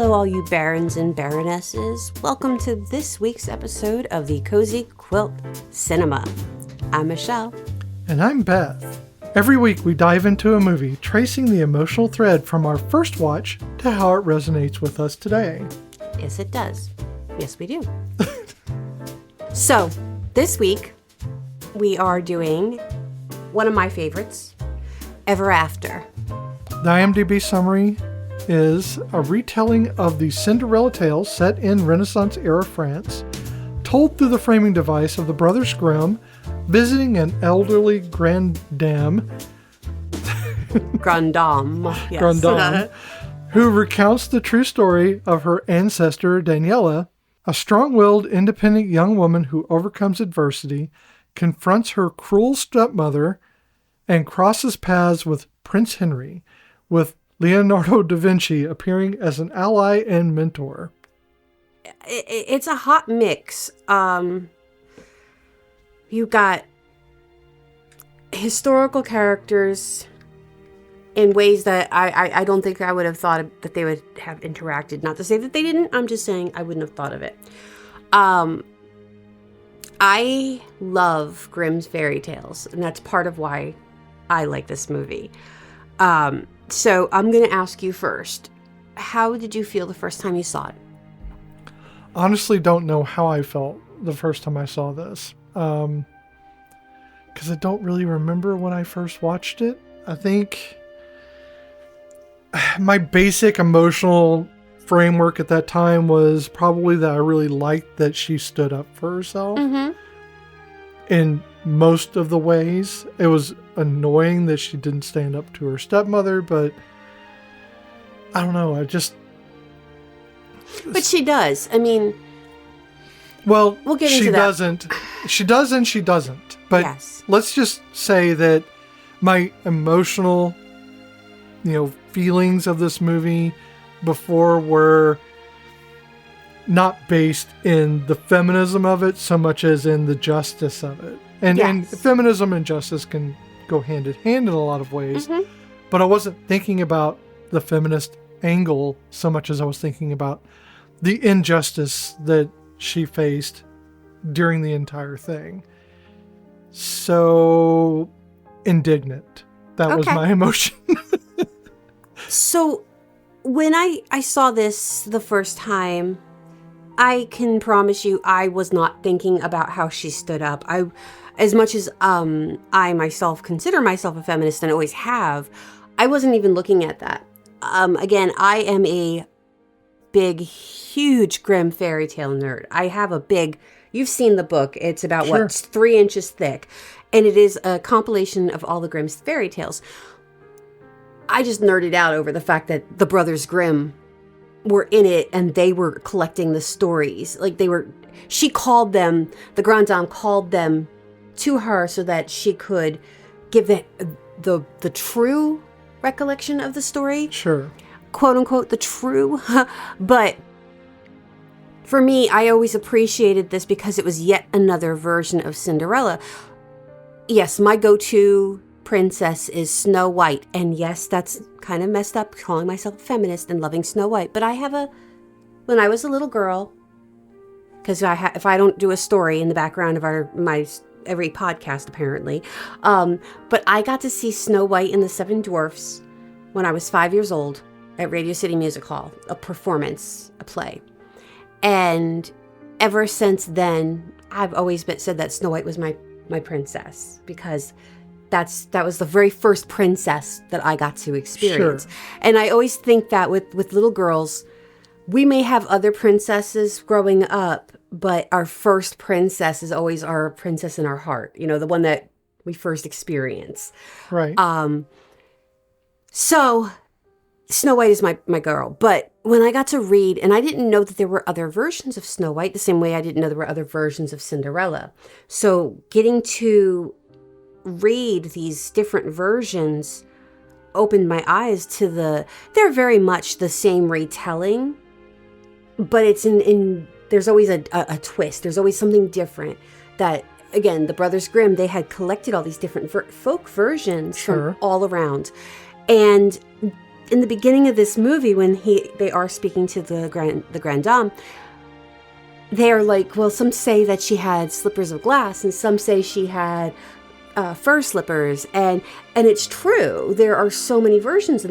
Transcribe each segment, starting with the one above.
Hello, all you barons and baronesses. Welcome to this week's episode of the Cozy Quilt Cinema. I'm Michelle. And I'm Beth. Every week we dive into a movie, tracing the emotional thread from our first watch to how it resonates with us today. Yes, it does. Yes, we do. So, this week we are doing one of my favorites, Ever After. The IMDb summary is a retelling of the Cinderella tale set in Renaissance-era France, told through the framing device of the Brothers Grimm visiting an elderly grandame, yes. Who recounts the true story of her ancestor Danielle, a strong-willed, independent young woman who overcomes adversity, confronts her cruel stepmother, and crosses paths with Prince Henry, with Leonardo da Vinci appearing as an ally and mentor. It's a hot mix. You got historical characters in ways that I don't think I would have thought that they would have interacted. Not to say that they didn't. I'm just saying I wouldn't have thought of it. I love Grimm's fairy tales, and that's part of why I like this movie. So I'm going to ask you first. How did you feel the first time you saw it? Honestly, don't know how I felt the first time I saw this. Because I don't really remember when I first watched it. I think my basic emotional framework at that time was probably that I really liked that she stood up for herself. Mm-hmm. In most of the ways. It was annoying that she didn't stand up to her stepmother, but I don't know. But she does. I mean, well, we'll get she into doesn't. That. She does and she doesn't. But yes. Let's just say that my emotional, feelings of this movie before were not based in the feminism of it so much as in the justice of it. And feminism and justice can go hand in hand in a lot of ways. Mm-hmm. But I wasn't thinking about the feminist angle so much as I was thinking about the injustice that she faced during the entire thing. So indignant. That was my emotion. So when I saw this the first time, I can promise you I was not thinking about how she stood up. As much as I myself consider myself a feminist and always have, I wasn't even looking at that. Again, I am a big, huge Grimm fairy tale nerd. I have you've seen the book. It's about 3 inches thick. And it is a compilation of all the Grimm's fairy tales. I just nerded out over the fact that the Brothers Grimm were in it and they were collecting the stories. She called them, the grande dame called them to her so that she could give the true recollection of the story. Sure. Quote unquote, the true. But for me, I always appreciated this because it was yet another version of Cinderella. Yes, my go-to princess is Snow White. And yes, that's kind of messed up calling myself a feminist and loving Snow White. But when I was a little girl, because if I don't do a story in the background of my every podcast apparently, but I got to see Snow White and the Seven Dwarfs when I was 5 years old at Radio City Music Hall, a play. And ever since then, I've always said that Snow White was my princess because that was the very first princess that I got to experience. Sure. And I always think that with little girls, we may have other princesses growing up, but our first princess is always our princess in our heart. The one that we first experience. Right. So Snow White is my girl. But when I got to read, and I didn't know that there were other versions of Snow White, the same way I didn't know there were other versions of Cinderella. So getting to read these different versions opened my eyes to they're very much the same retelling, but it's there's always a twist. There's always something different that, again, the Brothers Grimm, they had collected all these different folk versions from all around. And in the beginning of this movie, when they are speaking to the grand dame, they are like, well, some say that she had slippers of glass, and some say she had fur slippers, and it's true. There are so many versions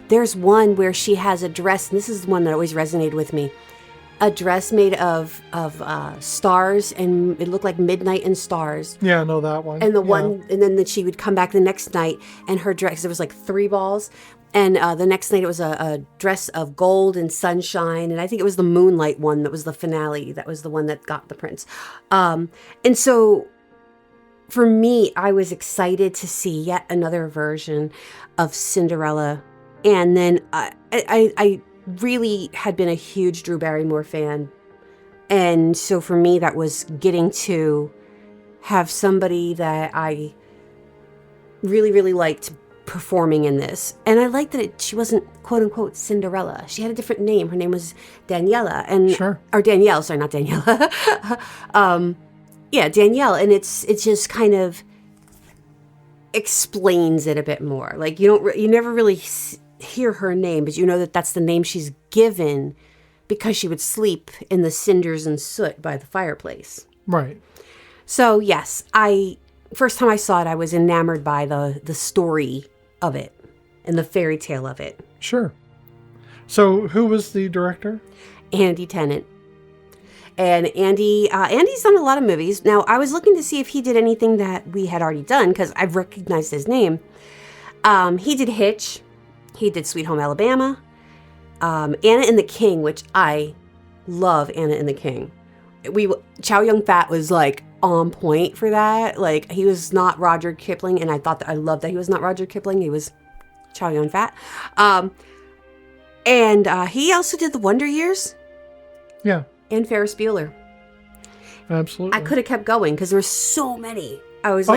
there's one where she has a dress, and this is the one that always resonated with me. A dress made of stars, and it looked like midnight and stars. Yeah, I know that one. And and then she would come back the next night, and her dress, there was like 3 balls, and the next night it was a dress of gold and sunshine, and I think it was the moonlight one that was the finale. That was the one that got the prince. And so, for me, I was excited to see yet another version of Cinderella, and then I really had been a huge Drew Barrymore fan, and so for me that was getting to have somebody that I really, really liked performing in this. And I liked that she wasn't quote unquote Cinderella. She had a different name. Her name was Daniela, or Danielle, sorry, not Daniela. Danielle, and it's just kind of explains it a bit more. Like you never really hear her name, but you know that that's the name she's given because she would sleep in the cinders and soot by the fireplace. Right. So yes, first time I saw it, I was enamored by the story of it and the fairy tale of it. Sure. So who was the director? Andy Tennant. And Andy's done a lot of movies. Now, I was looking to see if he did anything that we had already done because I've recognized his name. He did Hitch. He did Sweet Home Alabama, Anna and the King, which I love. Anna and the King. Chow Yun-fat was like on point for that. Like, he was not Roger Kipling, and I loved that he was not Roger Kipling. He was Chow Yun-fat. And he also did The Wonder Years. Yeah. And Ferris Bueller. Absolutely. I could have kept going because there were so many. I was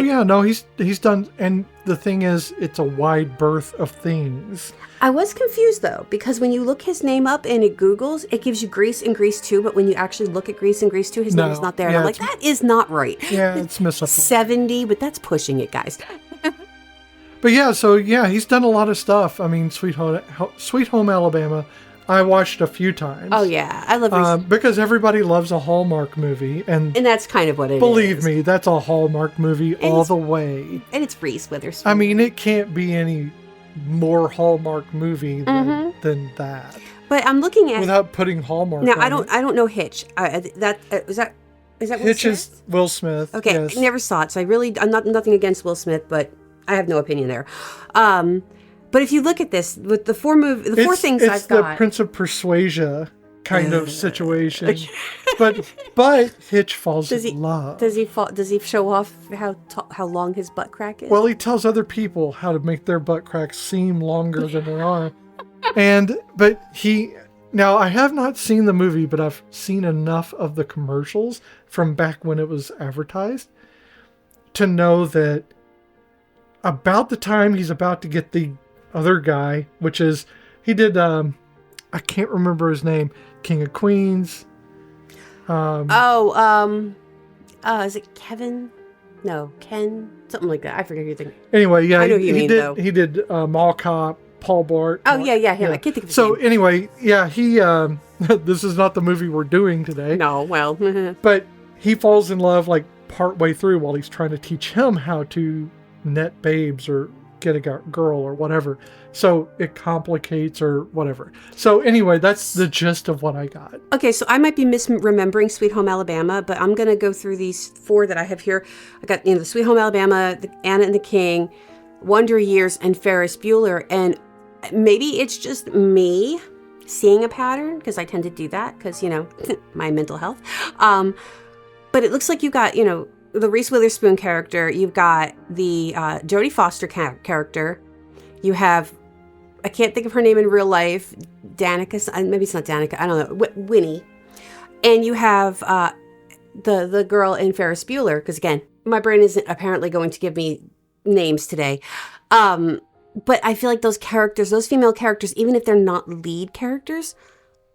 he's done, and the thing is, it's a wide berth of things. I was confused though, because when you look his name up and it Googles, it gives you Grease and Grease 2, but when you actually look at Grease and Grease 2, his name is not there. And I'm like, that is not right. Yeah, it's misapplied. 70, but that's pushing it, guys. But he's done a lot of stuff. I mean, Sweet Home Alabama, I watched a few times. Oh yeah, I love because everybody loves a Hallmark movie, and that's kind of what it is. Believe me, that's a Hallmark movie all the way. And it's Reese Witherspoon. I mean, it can't be any more Hallmark movie than that. But I'm looking at without putting Hallmark. Now I don't know Hitch. Is that Hitch is Will Smith. Okay, yes. I never saw it, so I'm not nothing against Will Smith, but I have no opinion there. But if you look at this, with the four things I've got. It's the Prince of Persuasion kind of situation. but Hitch falls in love. Does he show off how long his butt crack is? Well, he tells other people how to make their butt cracks seem longer than they are. Now I have not seen the movie, but I've seen enough of the commercials from back when it was advertised to know that about the time he's about to get the other guy, which is, he did, I can't remember his name, King of Queens. Is it Kevin? No, Ken? Something like that. I forget who you're thinking. Anyway, yeah, I know who you mean, though. He did Mall Cop, Paul Blart. Oh, yeah, him. I can't think of his name. name. Anyway, yeah, he, this is not the movie we're doing today. No, well. But he falls in love, like, partway through while he's trying to teach him how to net babes or get a girl or whatever. So it complicates or whatever. So anyway, that's the gist of what I got. Okay, so I might be misremembering Sweet Home Alabama, but I'm going to go through these 4 that I have here. I got, the Sweet Home Alabama, the Anna and the King, Wonder Years, and Ferris Bueller. And maybe it's just me seeing a pattern, because I tend to do that because, my mental health. But it looks like you got, the Reese Witherspoon character, you've got the Jodie Foster character, you have, I can't think of her name in real life, Danica, maybe it's not Danica, I don't know, Winnie, and you have the girl in Ferris Bueller, because again, my brain isn't apparently going to give me names today, but I feel like those female characters, even if they're not lead characters,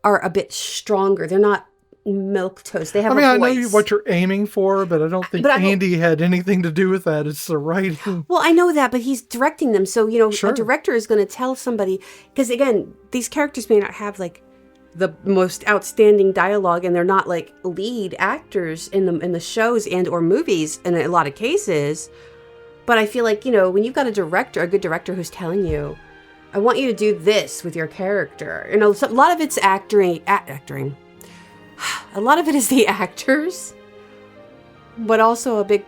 are a bit stronger. They're not milk toast. They have I know what you're aiming for, but I don't think Andy had anything to do with that. It's the writing. Well, I know that, but he's directing them. So, Sure. A director is going to tell somebody, because again, these characters may not have like the most outstanding dialogue, and they're not like lead actors in the shows and or movies in a lot of cases. But I feel like, when you've got a good director who's telling you, I want you to do this with your character. A lot of it's acting. A lot of it is the actors, but also a big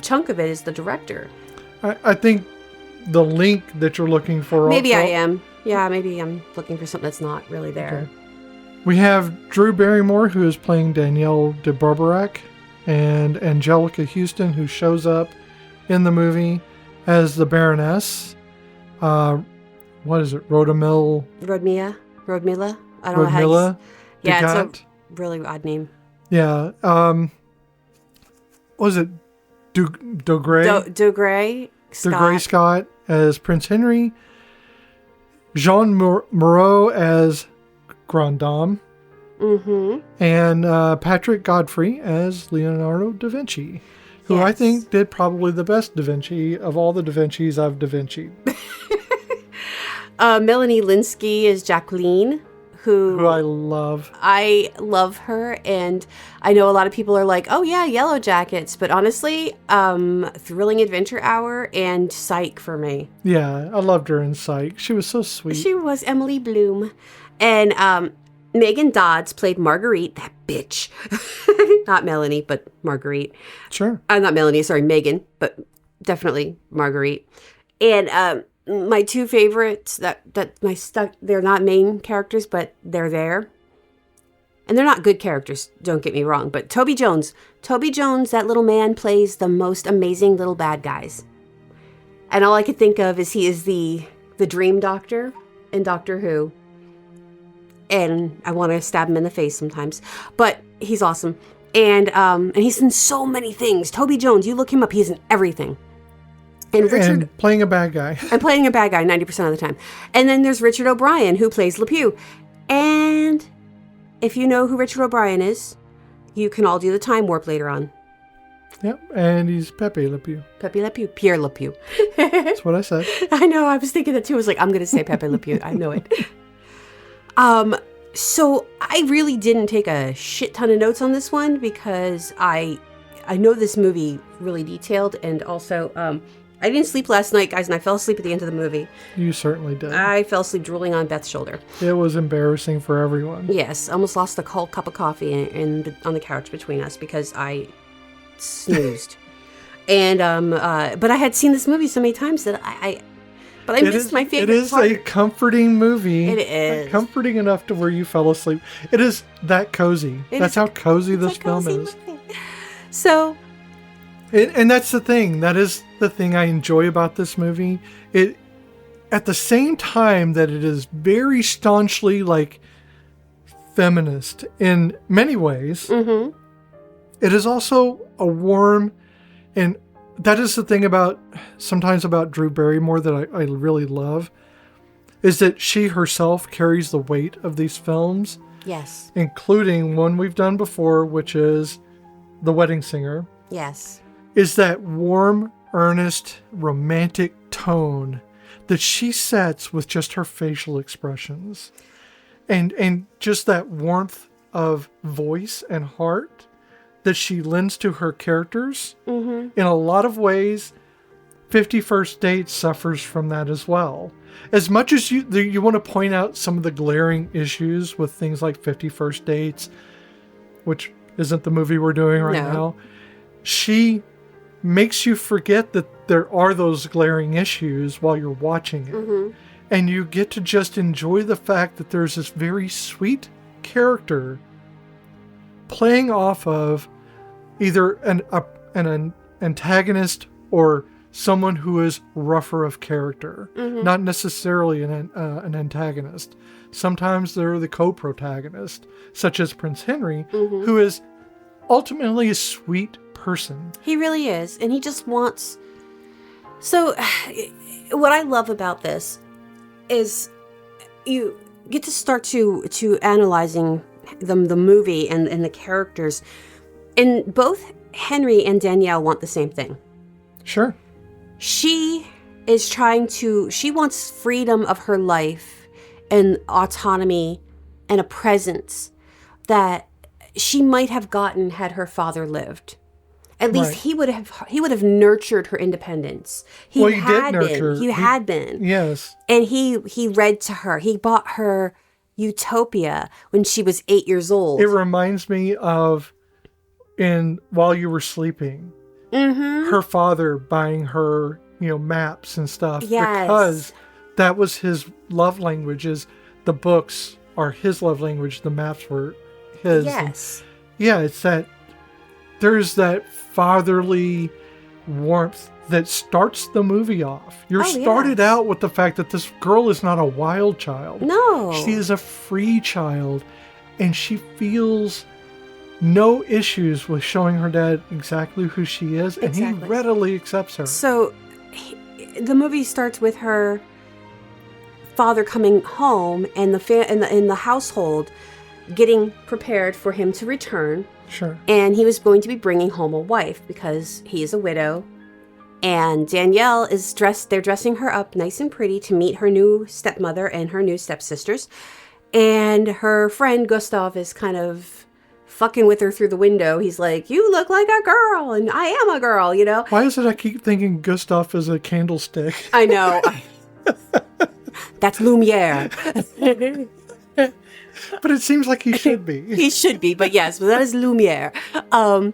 chunk of it is the director. I think the link that you're looking for. Maybe I am. Yeah, maybe I'm looking for something that's not really there. Okay. We have Drew Barrymore, who is playing Danielle de Barbarac, and Angelica Huston, who shows up in the movie as the Baroness. What is it? Rodmilla? I don't know how to... Yeah, it's a really odd name. Yeah. Was it Dougray Scott as Prince Henry. Jean Moreau as Grand Dame. Mm-hmm. And Patrick Godfrey as Leonardo da Vinci, who I think did probably the best Da Vinci of all the Da Vincis I've Da Vinci'd. Melanie Linsky is Jacqueline, who I love. I love her, and I know a lot of people are like, oh yeah, Yellow Jackets, but honestly, Thrilling Adventure Hour and Psych for me. Yeah, I loved her in Psych. She was so sweet. She was Emily Bloom. And Megan Dodds played Marguerite, that bitch. Not Melanie, but Marguerite. Sure. Not Melanie, sorry, Megan, but definitely Marguerite. And my two favorites they're not main characters, but they're there. And they're not good characters, don't get me wrong, but Toby Jones, that little man, plays the most amazing little bad guys. And all I could think of is he is the dream doctor in Doctor Who. And I want to stab him in the face sometimes, but he's awesome. And he's in so many things. Toby Jones, you look him up, he's in everything. And playing a bad guy. I'm playing a bad guy 90% of the time. And then there's Richard O'Brien, who plays Le Pew. And if you know who Richard O'Brien is, you can all do the time warp later on. Yep, and he's Pepe Le Pew. Pepe Le Pew. Pierre Le Pew. That's what I said. I know, I was thinking that too. I was like, I'm going to say Pepe Le Pew. I know it. So I really didn't take a shit ton of notes on this one because I know this movie really detailed, and also I didn't sleep last night, guys, and I fell asleep at the end of the movie. You certainly did. I fell asleep drooling on Beth's shoulder. It was embarrassing for everyone. Yes, almost lost a whole cup of coffee on the couch between us because I snoozed. And but I had seen this movie so many times that I missed my favorite part. It is a comforting movie. It is. Comforting enough to where you fell asleep. It is that cozy. That's how cozy this film is. So... And that's the thing. That is the thing I enjoy about this movie. It, at the same time that it is very staunchly like feminist in many ways, mm-hmm. It is also a warm, and that is the thing sometimes about Drew Barrymore that I really love, is that she herself carries the weight of these films. Yes. Including one we've done before, which is The Wedding Singer. Yes. Is that warm, earnest, romantic tone that she sets with just her facial expressions. And just that warmth of voice and heart that she lends to her characters. Mm-hmm. In a lot of ways, 50 First Dates suffers from that as well. As much as you want to point out some of the glaring issues with things like 50 First Dates, which isn't the movie we're doing right now, she makes you forget that there are those glaring issues while you're watching it. Mm-hmm. And you get to just enjoy the fact that there's this very sweet character playing off of either an antagonist or someone who is rougher of character. Mm-hmm. Not necessarily an antagonist. Sometimes they're the co-protagonist, such as Prince Henry, mm-hmm. who is ultimately a sweet person. He really is, and he just wants... So, what I love about this is you get to start to analyzing the movie and the characters. And both Henry and Danielle want the same thing. Sure. She wants freedom of her life and autonomy and a presence that she might have gotten had her father lived. At least he would have nurtured her independence. He had been. Yes. And he read to her. He bought her Utopia when she was 8 years old. It reminds me of While You Were Sleeping. Mm-hmm. Her father buying her, maps and stuff. Yes. Because that was his love language. The books are his love language. The maps were his. Yes. And it's that there's that fatherly warmth that starts the movie off. You're started out with the fact that this girl is not a wild child. No. She is a free child, and she feels no issues with showing her dad exactly who she is, and he readily accepts her. So the movie starts with her father coming home and in the household getting prepared for him to return. Sure. And he was going to be bringing home a wife because he is a widow. And Danielle they're dressing her up nice and pretty to meet her new stepmother and her new stepsisters. And her friend Gustav is kind of fucking with her through the window. He's like, "You look like a girl, and I am a girl, Why is it I keep thinking Gustav is a candlestick? I know. That's Lumiere. But it seems like he should be. He should be, but yes, that is Lumiere. And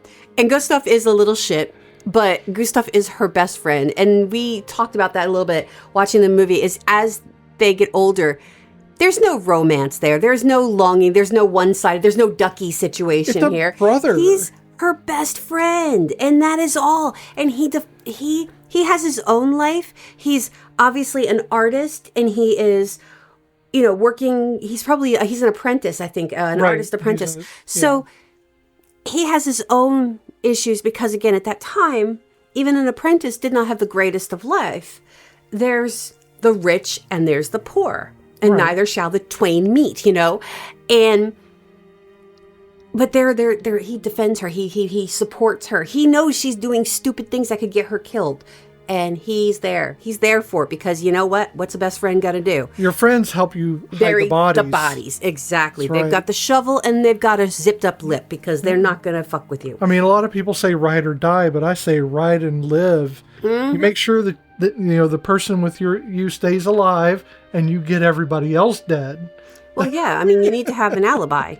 Gustav is a little shit, but Gustav is her best friend. And we talked about that a little bit watching the movie, is as they get older, there's no romance there. There's no longing. There's no one-sided. There's no ducky situation here. Brother. He's her best friend, and that is all. And he has his own life. He's obviously an artist, and he is, working. He's an apprentice, I think, an artist apprentice. So he has his own issues because, again, at that time, even an apprentice did not have the greatest of life. There's the rich and there's the poor, and neither shall the twain meet, and. But he defends her. He supports her. He knows she's doing stupid things that could get her killed. And he's there. He's there for it because you know what? What's a best friend got to do? Your friends help you hide Bury the bodies. The bodies, exactly. That's They've got the shovel and they've got a zipped up lip because they're not going to fuck with you. I mean, a lot of people say ride or die, but I say ride and live. Mm-hmm. You make sure that the person with you stays alive and you get everybody else dead. Well, yeah. I mean, you need to have an alibi.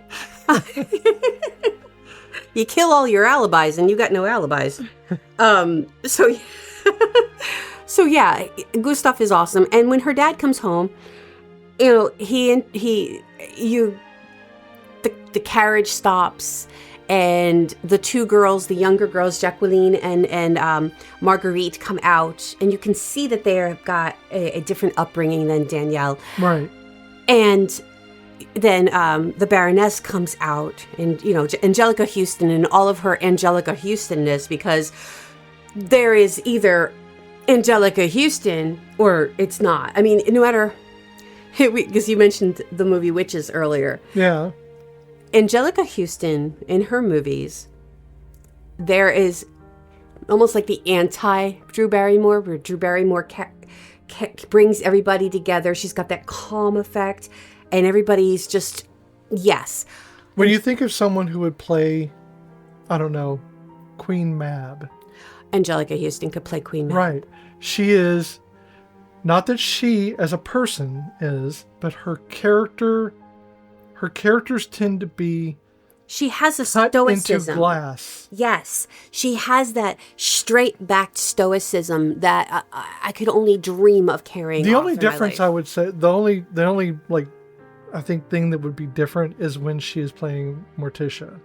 You kill all your alibis and you got no alibis. So yeah, Gustav is awesome. And when her dad comes home, the carriage stops and the two girls, the younger girls, Jacqueline and Marguerite, come out, and you can see that they've got a different upbringing than Danielle. Right. And then the Baroness comes out, and Angelica Huston and all of her Angelica Hustonness, because there is either Angelica Huston or it's not. I mean, no matter, because you mentioned the movie Witches earlier. Yeah. Angelica Huston in her movies, there is almost like the anti-Drew Barrymore, where Drew Barrymore brings everybody together. She's got that calm effect. And everybody's just, yes. When you think of someone who would play, I don't know, Queen Mab. Angelica Huston could play Queen Mab. Right. She is, not that she as a person is, but her characters tend to be She has a cut stoicism. into glass. Yes. She has that straight-backed stoicism that I could only dream of carrying. The only difference, I would say, the only I think thing that would be different is when she is playing Morticia.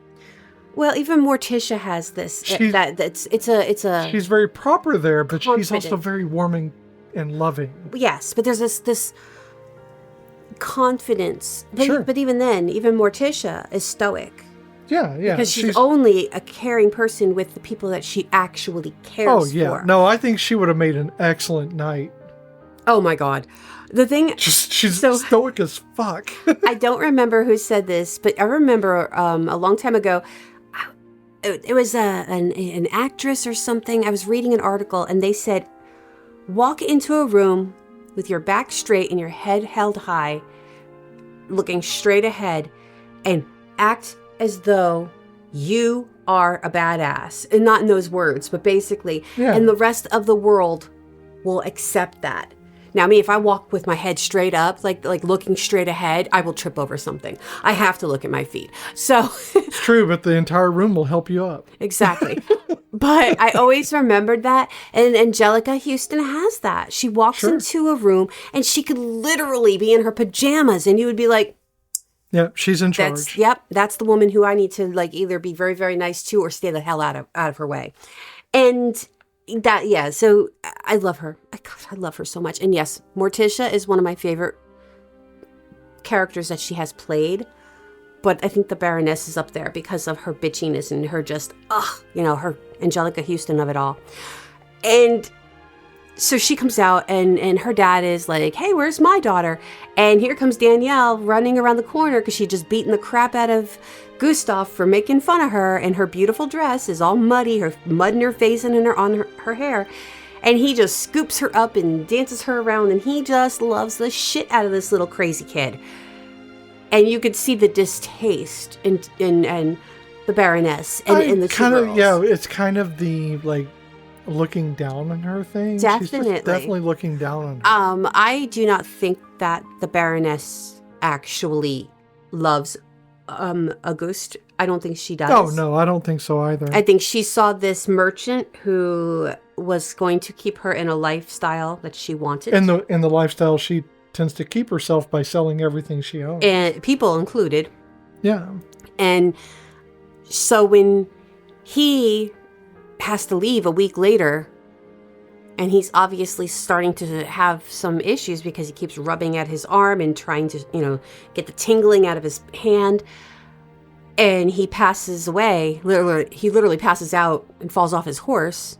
Well, even Morticia has this. It's a. She's very proper there, but confident. she's also very warming and loving. Yes, but there's this confidence. But, Sure. But even then, even Morticia is stoic. Yeah. Because she's only a caring person with the people that she actually cares for. Oh, yeah. No, I think she would have made an excellent knight. Oh, my God. The thing... She's stoic as fuck. I don't remember who said this, but I remember a long time ago, it was an actress or something. I was reading an article, and they said, walk into a room with your back straight and your head held high, looking straight ahead, and act as though you are a badass. And not in those words, but basically. Yeah. And the rest of the world will accept that. Now, if I walk with my head straight up, like looking straight ahead, I will trip over something. I have to look at my feet. So it's true, but the entire room will help you up. Exactly. But I always remembered that. And Angelica Huston has that. She walks into a room and she could literally be in her pajamas and you would be like, yeah, she's in charge. That's the woman who I need to either be very, very nice to or stay the hell out of her way. And so I love her. I love her so much. And yes, Morticia is one of my favorite characters that she has played. But I think the Baroness is up there because of her bitchiness and her just, her Angelica Huston of it all. And so she comes out and her dad is like, hey, where's my daughter? And here comes Danielle running around the corner because she just beaten the crap out of Gustav for making fun of her. And her beautiful dress is all muddy, her mud in her face and on her hair. And he just scoops her up and dances her around. And he just loves the shit out of this little crazy kid. And you could see the distaste in the Baroness and the two girls. Yeah, it's kind of the looking down on her thing. Definitely. She's definitely looking down on her. I do not think that the Baroness actually loves Auguste. I don't think she does. Oh, no, I don't think so either. I think she saw this merchant who was going to keep her in a lifestyle that she wanted. In the lifestyle she tends to keep herself by selling everything she owns. And people included. Yeah. And so when he has to leave a week later, and he's obviously starting to have some issues because he keeps rubbing at his arm and trying to, get the tingling out of his hand. And he passes away. He literally passes out and falls off his horse.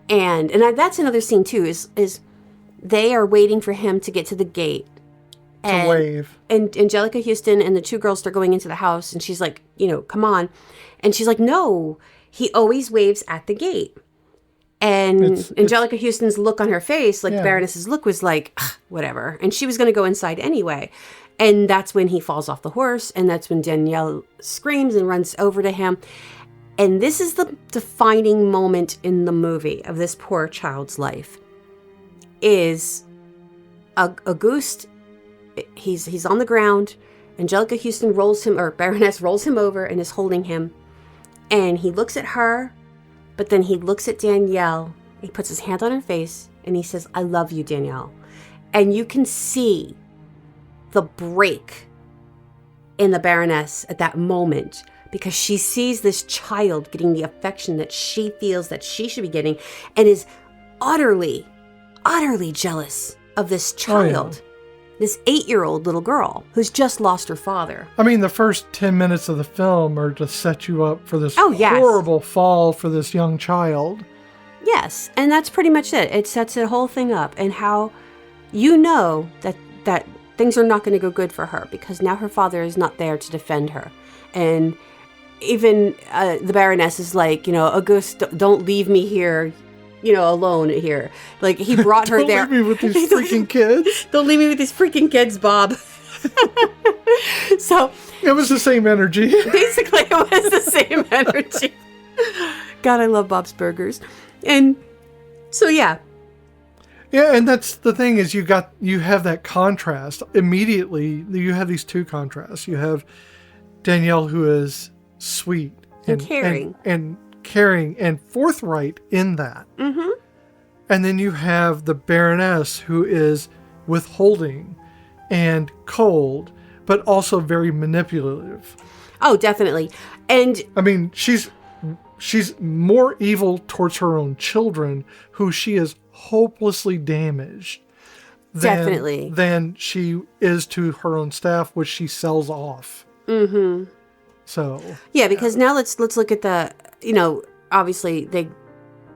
And that's another scene too, is they are waiting for him to get to the gate. To wave. And Angelica Huston and the two girls start going into the house, and she's like, come on. And she's like, no, he always waves at the gate. And Angelica Huston's look on her face, the Baroness's look was like, whatever. And she was going to go inside anyway. And that's when he falls off the horse, and that's when Danielle screams and runs over to him. And this is the defining moment in the movie of this poor child's life. Is Auguste, he's on the ground. Angelica Huston Baroness rolls him over and is holding him. And he looks at her, but then he looks at Danielle. He puts his hand on her face and he says, I love you, Danielle. And you can see the break in the Baroness at that moment, because she sees this child getting the affection that she feels that she should be getting and is utterly jealous of this child, this 8-year-old little girl who's just lost her father. I mean, the first 10 minutes of the film are to set you up for this horrible fall for this young child. Yes, and that's pretty much it. It sets the whole thing up, and how that things are not going to go good for her because now her father is not there to defend her. And even the Baroness is like, Auguste, don't leave me here, alone here. Like, he brought her there. Don't leave me with these freaking kids. Don't leave me with these freaking kids, Bob. So it was the same energy. Basically, it was the same energy. God, I love Bob's Burgers. And so, yeah. Yeah, and that's the thing is you have that contrast. Immediately, you have these two contrasts. You have Danielle, who is sweet and caring. And caring and forthright in that. Mm-hmm. And then you have the Baroness, who is withholding and cold, but also very manipulative. Oh, definitely. And I mean, she's more evil towards her own children, who she is hopelessly damaged than she is to her own staff, which she sells off. Mm-hmm. So yeah, because now let's look at the, obviously they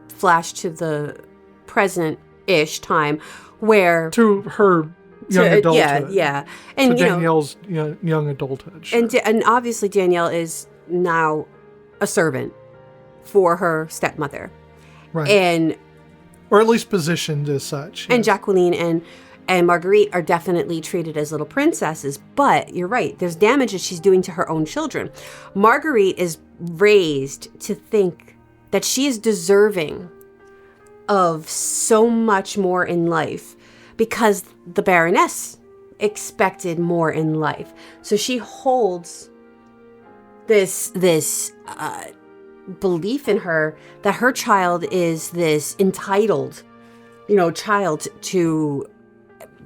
flash to the present-ish time where to her young adulthood. Yeah. And so Danielle's young adulthood. Sure. And obviously Danielle is now a servant for her stepmother. Right. Or at least positioned as such. And Jacqueline and Marguerite are definitely treated as little princesses. But you're right. There's damage that she's doing to her own children. Marguerite is raised to think that she is deserving of so much more in life because the Baroness expected more in life. So she holds this belief in her that her child is this entitled, child to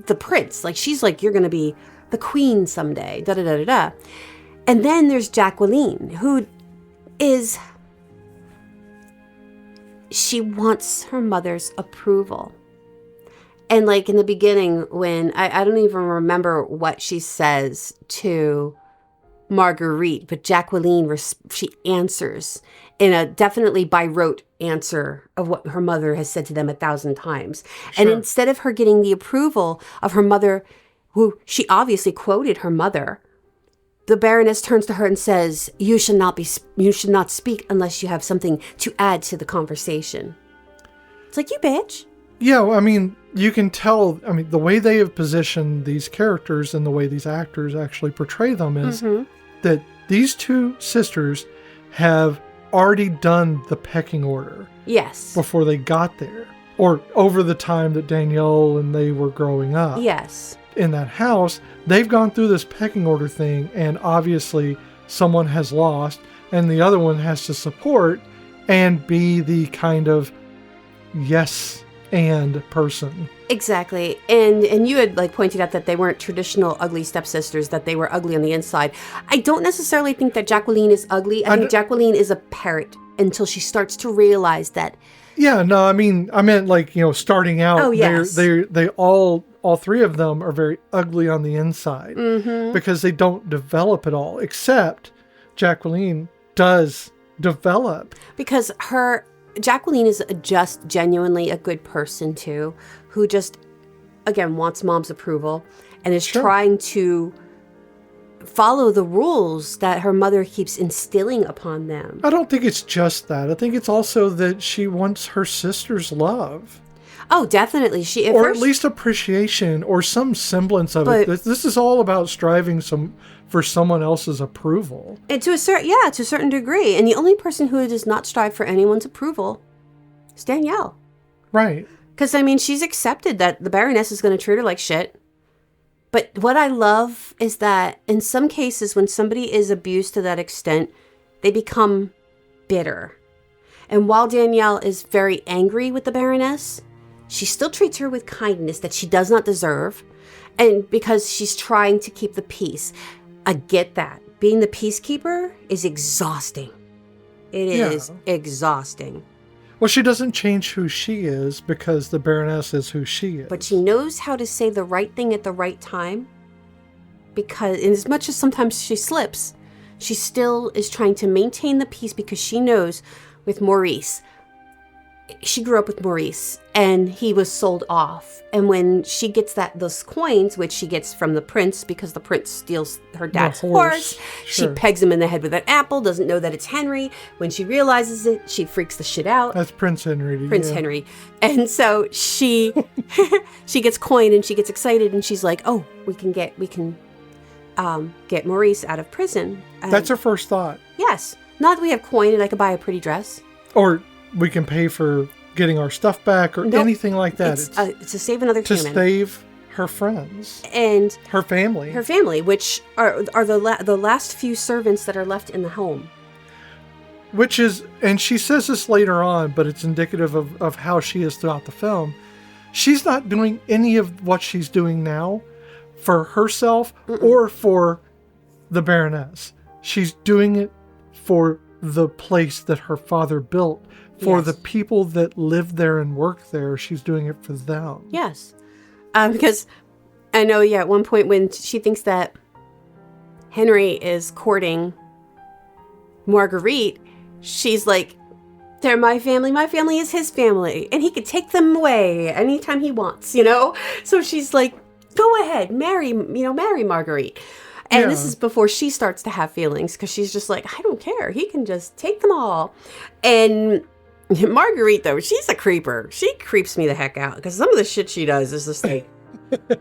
the prince. Like, she's like, you're going to be the queen someday, da-da-da-da-da. And then there's Jacqueline, who is... she wants her mother's approval. And like in the beginning when I don't even remember what she says to Marguerite, but Jacqueline, she answers in a definitely by rote answer of what her mother has said to them 1,000 times. Sure. And instead of her getting the approval of her mother, who she obviously quoted her mother, the Baroness turns to her and says, you should not speak unless you have something to add to the conversation. It's like, you bitch. Yeah, well, I mean, you can tell, the way they have positioned these characters and the way these actors actually portray them is that these two sisters have already done the pecking order. Yes. Before they got there. Or over the time that Danielle and they were growing up. Yes. In that house, they've gone through this pecking order thing, and obviously someone has lost, and the other one has to support and be the kind of yes and person. Exactly. And you had pointed out that they weren't traditional ugly stepsisters, that they were ugly on the inside. I don't necessarily think that Jacqueline is ugly. I think Jacqueline is a parrot until she starts to realize that. Yeah, no, I meant starting out. Oh, yes. They all three of them are very ugly on the inside because they don't develop at all, except Jacqueline does develop. Because Jacqueline is just genuinely a good person too, who just, again, wants mom's approval and is trying to follow the rules that her mother keeps instilling upon them. I don't think it's just that. I think it's also that she wants her sister's love. Oh, definitely. At least appreciation or some semblance of it. This is all about striving for someone else's approval. And to a certain degree. And the only person who does not strive for anyone's approval is Danielle. Right. Because, she's accepted that the Baroness is going to treat her like shit. But what I love is that in some cases, when somebody is abused to that extent, they become bitter. And while Danielle is very angry with the Baroness, she still treats her with kindness that she does not deserve. And because she's trying to keep the peace. I get that. Being the peacekeeper is exhausting. It is exhausting. Well, she doesn't change who she is because the Baroness is who she is. But she knows how to say the right thing at the right time. Because as much as sometimes she slips, she still is trying to maintain the peace because she knows with Maurice. She grew up with Maurice and he was sold off. And when she gets those coins, which she gets from the prince because the prince steals her dad's horse, she pegs him in the head with an apple, doesn't know that it's Henry. When she realizes it, she freaks the shit out. That's Prince Henry. Henry. And so she gets coin and she gets excited and she's like, oh, we can get Maurice out of prison. That's her first thought. Yes. Not that we have coin and I could buy a pretty dress. Or we can pay for getting our stuff back or anything like that. It's to save another human. To save her friends. And her family. Her family, which are the last few servants that are left in the home. Which is, and she says this later on, but it's indicative of how she is throughout the film. She's not doing any of what she's doing now for herself or for the Baroness. She's doing it for the place that her father built. For the people that live there and work there, she's doing it for them. Yes. Because I know, at one point when she thinks that Henry is courting Marguerite, she's like, they're my family is his family. And he could take them away anytime he wants, So she's like, go ahead, marry Marguerite. And this is before she starts to have feelings, because she's just like, I don't care. He can just take them all. And Marguerite, though, she's a creeper. She creeps me the heck out, because some of the shit she does is just like, the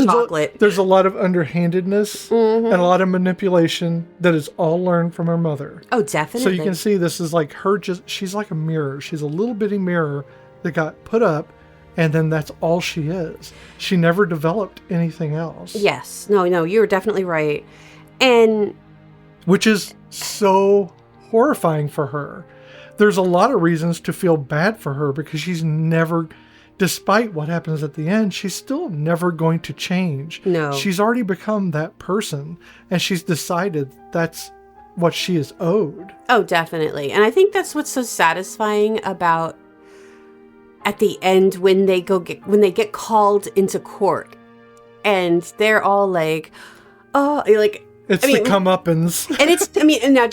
chocolate. There's a lot of underhandedness and a lot of manipulation that is all learned from her mother. Oh, definitely. So you can see this is like her, she's like a mirror. She's a little bitty mirror that got put up, and then that's all she is. She never developed anything else. Yes. No, you're definitely right. And which is so horrifying for her. There's a lot of reasons to feel bad for her, because she's never, despite what happens at the end, she's still never going to change. No. She's already become that person, and she's decided that's what she is owed. Oh, definitely. And I think that's what's so satisfying about at the end when they get called into court, and they're all like, oh, like, the comeuppance. And it's, and now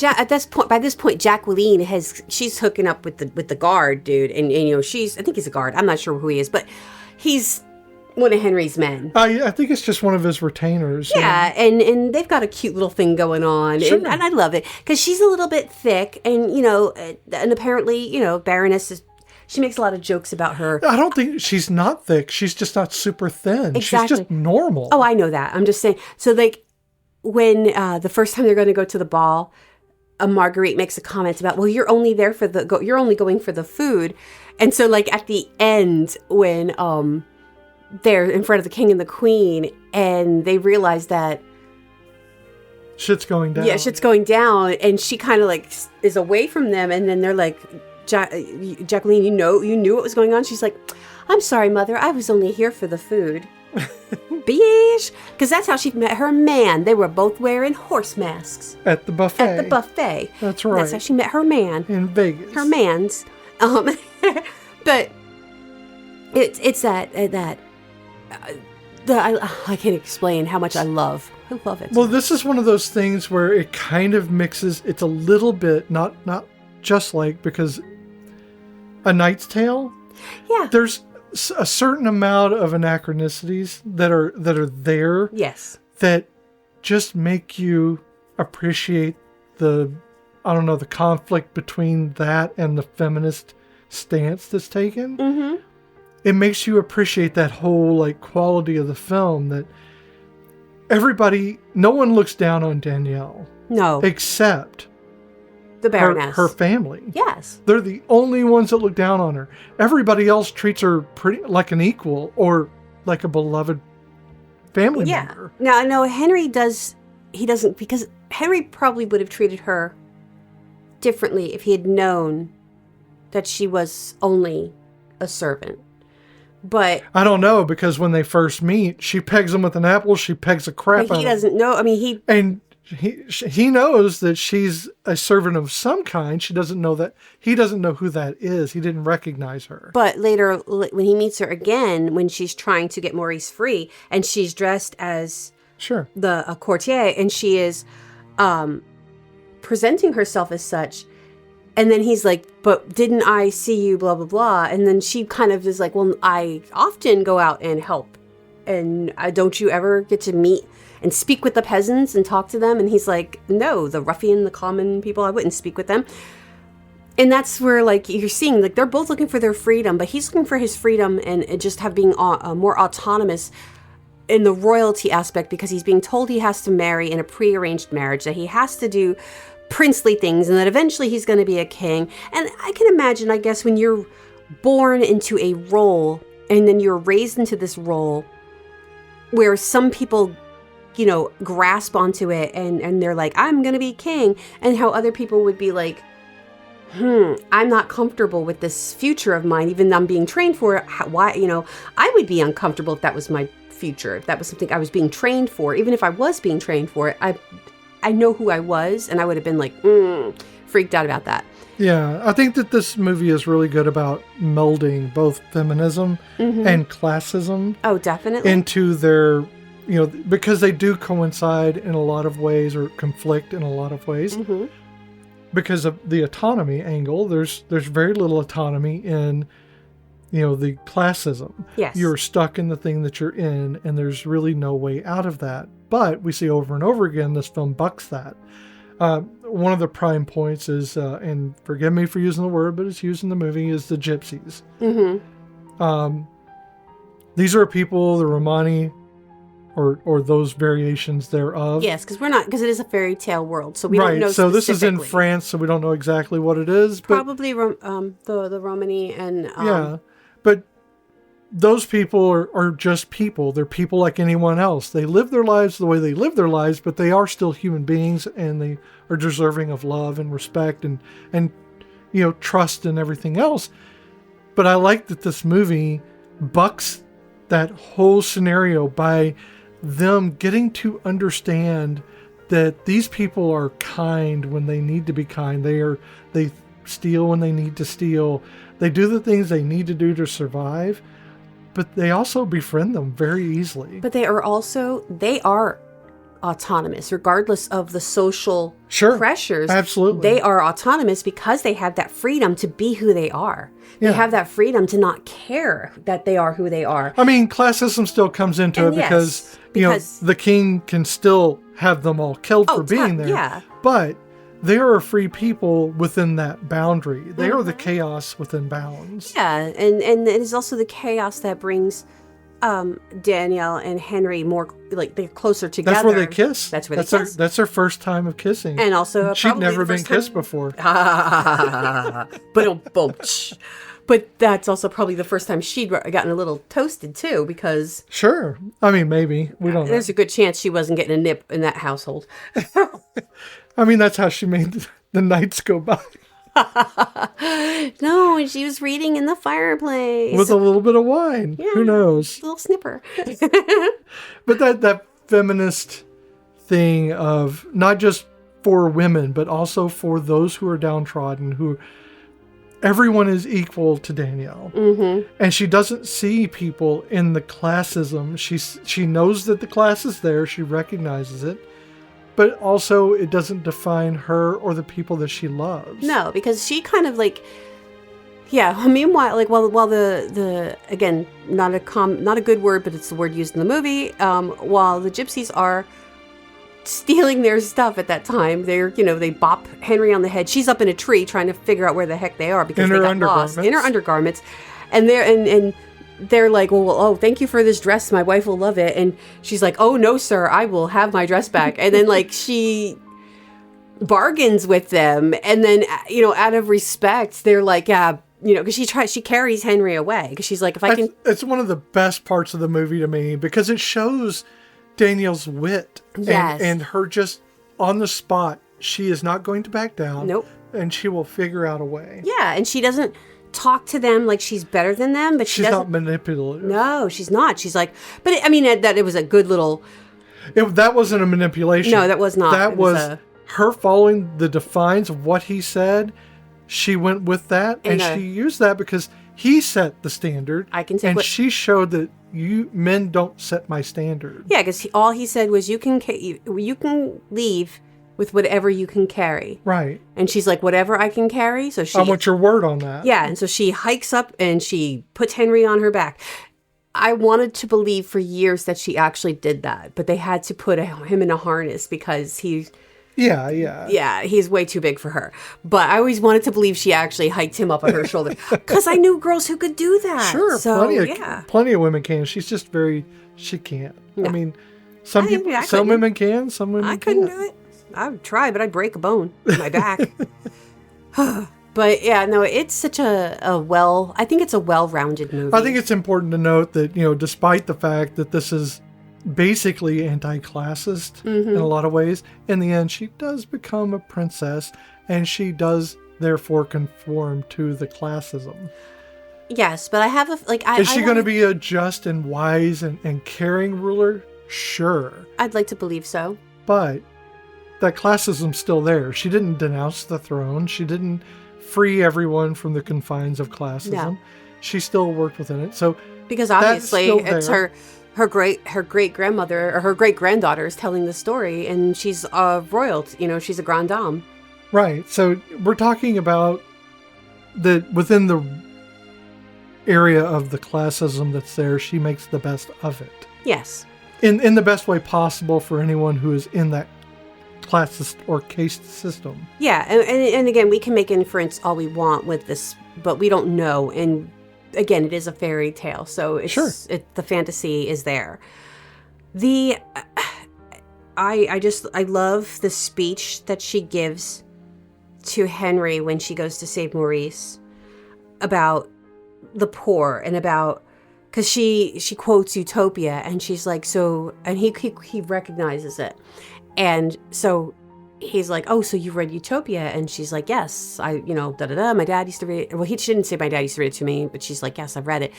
by this point, Jacqueline she's hooking up with the guard dude, and I think he's a guard. I'm not sure who he is, but he's one of Henry's men. I think it's just one of his retainers. Yeah, and they've got a cute little thing going on, sure. and I love it, because she's a little bit thick, and and apparently, Baroness she makes a lot of jokes about her. I don't think she's not thick. She's just not super thin. Exactly. She's just normal. Oh, I know that. I'm just saying. So, like, when the first time they're going to go to the ball, Marguerite makes a comment about, well, you're only there for you're only going for the food. And so, like, at the end, when they're in front of the king and the queen, and they realize that shit's going down. Yeah, shit's going down, and she kind of like is away from them, and then they're like, Jacqueline, you knew what was going on? She's like, I'm sorry, mother, I was only here for the food. Bitch. Because that's how she met her man. They were both wearing horse masks. At the buffet. At the buffet. That's right. That's how she met her man. In Vegas. Her man's. But it's that I can't explain how much I love it. Well, this is one of those things where it kind of mixes, it's a little bit, not just like, because A Knight's Tale, yeah, there's a certain amount of anachronicities that are there. Yes. That just make you appreciate the conflict between that and the feminist stance that's taken. Mm-hmm. It makes you appreciate that whole like quality of the film, that no one looks down on Danielle. No. Except the Baroness. Her family. Yes. They're the only ones that look down on her. Everybody else treats her pretty like an equal or like a beloved family member. Now, no, Henry doesn't, because Henry probably would have treated her differently if he had known that she was only a servant. But I don't know, because when they first meet, she pegs him with an apple. She pegs a crap. But he doesn't know. I mean, he knows that she's a servant of some kind. She doesn't know that. He doesn't know who that is. He didn't recognize her. But later, when he meets her again, when she's trying to get Maurice free, and she's dressed as a courtier, and she is presenting herself as such. And then he's like, but didn't I see you, blah, blah, blah. And then she kind of is like, well, I often go out and help. And don't you ever get to meet and speak with the peasants and talk to them? And he's like, no, the ruffian, the common people, I wouldn't speak with them. And that's where, like, you're seeing, like, they're both looking for their freedom, but he's looking for his freedom and just being more autonomous in the royalty aspect, because he's being told he has to marry in a prearranged marriage, that he has to do princely things, and that eventually he's going to be a king. And I can imagine, I guess, when you're born into a role and then you're raised into this role where some people, grasp onto it and they're like, I'm going to be king, and how other people would be like, I'm not comfortable with this future of mine, even though I'm being trained for it. Why, I would be uncomfortable if that was my future, if that was something I was being trained for. Even if I was being trained for it, I know who I was, and I would have been like, freaked out about that. Yeah, I think that this movie is really good about melding both feminism and classism. Oh, definitely. Into their, because they do coincide in a lot of ways, or conflict in a lot of ways. Mm-hmm. Because of the autonomy angle, there's very little autonomy in the classism. Yes. You're stuck in the thing that you're in, and there's really no way out of that. But we see over and over again, this film bucks that. One of the prime points is, and forgive me for using the word, but it's used in the movie, is the gypsies. Mm-hmm. These are people, the Romani, or those variations thereof. Yes, because it is a fairy tale world, so we don't know so this is in France, so we don't know exactly what it is. But probably the Romani and... yeah, but those people are just people. They're people like anyone else. They live their lives the way they live their lives, but they are still human beings, and they are deserving of love and respect and trust and everything else. But I like that this movie bucks that whole scenario by them getting to understand that these people are kind when they need to be kind. They steal when they need to steal. They do the things they need to do to survive. But they also befriend them very easily. But they are autonomous, regardless of the social pressures. Absolutely. They are autonomous because they have that freedom to be who they are. They have that freedom to not care that they are who they are. I mean, classism still comes into it because the king can still have them all killed for being there. Yeah. But they are a free people within that boundary. They are the chaos within bounds. Yeah, and it is also the chaos that brings Danielle and Henry more, like, they're closer together. That's where they kiss. That's where they kiss. That's their first time of kissing. And also, she'd never been kissed before. But that's also probably the first time she'd gotten a little toasted too, because... Sure. I mean, maybe. We don't know. There's a good chance she wasn't getting a nip in that household. I mean, that's how she made the nights go by. No, and she was reading in the fireplace. With a little bit of wine. Yeah, who knows? A little snipper. But that feminist thing of not just for women, but also for those who are downtrodden, who... Everyone is equal to Danielle. Mm-hmm. And she doesn't see people in the classism. She knows that the class is there. She recognizes it. But also, it doesn't define her or the people that she loves. No, because she kind of like... Yeah, meanwhile, like, while the again, not a good word, but it's the word used in the movie, while the gypsies are stealing their stuff at that time, they bop Henry on the head. She's up in a tree trying to figure out where the heck they are because they got lost in her undergarments, and they're like, well, thank you for this dress, my wife will love it. And she's like, oh no sir, I will have my dress back. And then like she bargains with them, and then out of respect they're like, yeah, because she carries Henry away because she's like, if I can... It's one of the best parts of the movie to me because it shows Danielle's wit. Yes. And her just on the spot. She is not going to back down. Nope. And she will figure out a way. Yeah, and she doesn't talk to them like she's better than them, but she's not manipulative. No, she's not. She's like, but it was a good little... That wasn't a manipulation. No, that was not. That was her following the defines of what he said. She went with that, and she used that because he set the standard. I can say, and she showed that men don't set my standard. Yeah, because all he said was, you can leave with whatever you can carry. Right. And she's like, whatever I can carry. So I want your word on that. Yeah, and so she hikes up and she puts Henry on her back. I wanted to believe for years that she actually did that, but they had to put him in a harness because he's... Yeah, he's way too big for her. But I always wanted to believe she actually hiked him up on her shoulder because I knew girls who could do that. Sure, so, plenty of women can. She's just she can't. No. I mean, some women can, some women can't. I couldn't do it. I would try, but I'd break a bone in my back. But yeah, no, it's such I think it's a well-rounded movie. I think it's important to note that, despite the fact that this is basically anti-classist in a lot of ways, in the end she does become a princess, and she does therefore conform to the classism. Yes, but I have is she going to be a just and wise and caring ruler? Sure, I'd like to believe so, but that classism's still there. She didn't denounce the throne. She didn't free everyone from the confines of classism. No. She still worked within it. So because obviously it's her great grandmother or her great granddaughter is telling the story, and she's a royalty. She's a grande dame. Right. So we're talking about within the area of the classism that's there, she makes the best of it. Yes. In the best way possible for anyone who is in that classist or caste system. Yeah, and again, we can make inference all we want with this, but we don't know. And again, it is a fairy tale, so it's, the fantasy is there. I love the speech that she gives to Henry when she goes to save Maurice about the poor and about, because she quotes Utopia, and she's like, so, and he recognizes it, and so he's like, oh, so you read Utopia? And she's like, yes, my dad used to read it. Well, she didn't say my dad used to read it to me, but she's like, yes, I've read it.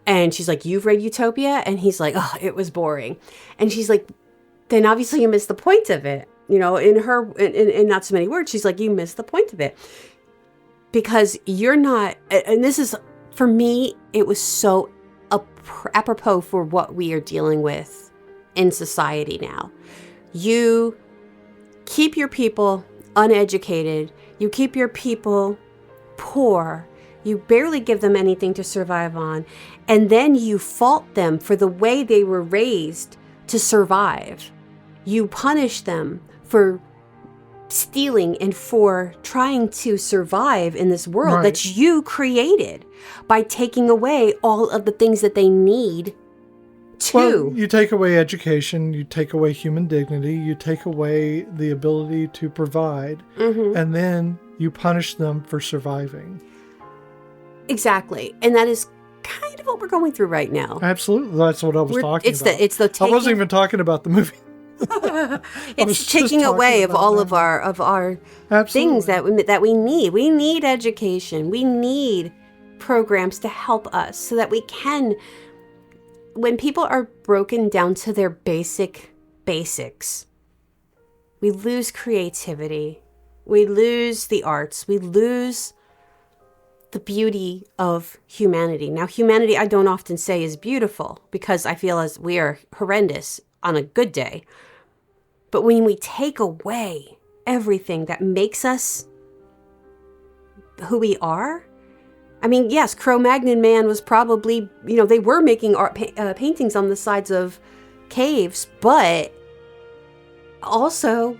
And she's like, you've read Utopia? And he's like, oh, it was boring. And she's like, then obviously you missed the point of it. In not so many words, she's like, you missed the point of it. Because you're not, and this is, for me, it was so apropos for what we are dealing with in society now. You keep your people uneducated. You keep your people poor. You barely give them anything to survive on. And then you fault them for the way they were raised to survive. You punish them for stealing and for trying to survive in this world that you created by taking away all of the things that they need to. Well, you take away education, you take away human dignity, you take away the ability to provide, and then you punish them for surviving. Exactly. And that is kind of what we're going through right now. Absolutely. That's what I was talking about. I wasn't even talking about the movie. It's taking away of all of our things that we need. We need education. We need programs to help us so that we can, when people are broken down to their basics, we lose creativity. We lose the arts. We lose the beauty of humanity. Now, humanity, I don't often say is beautiful because I feel as we are horrendous on a good day. But when we take away everything that makes us who we are, I mean, yes, Cro-Magnon man was probably, they were making art paintings on the sides of caves, but also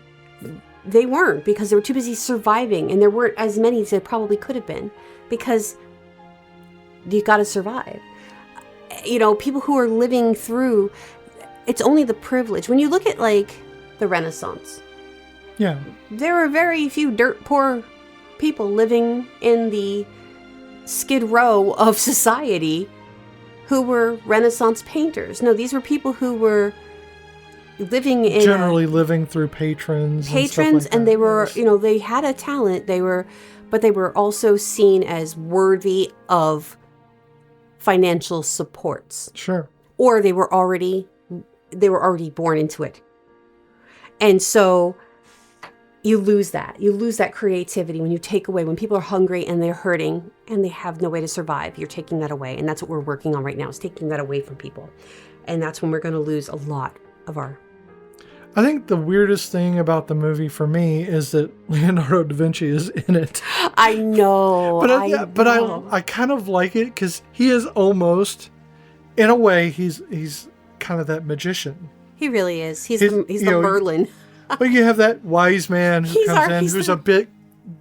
they weren't, because they were too busy surviving, and there weren't as many as there probably could have been, because you got to survive. People who are living through, it's only the privilege. When you look at the Renaissance, there were very few dirt poor people living in the Skid Row of society who were Renaissance painters. No, these were people who were living in living through patrons and they were, they had a talent. But they were also seen as worthy of financial supports. Sure. Or they were already born into it. And so you lose that. You lose that creativity when you take away, when people are hungry and they're hurting and they have no way to survive. You're taking that away. And that's what we're working on right now, is taking that away from people. And that's when we're going to lose a lot of our... I think the weirdest thing about the movie for me is that Leonardo da Vinci is in it. I know. But I kind of like it because he is almost, in a way, he's kind of that magician. He really is. He's the Merlin. But you have that wise man who comes in, who's a bit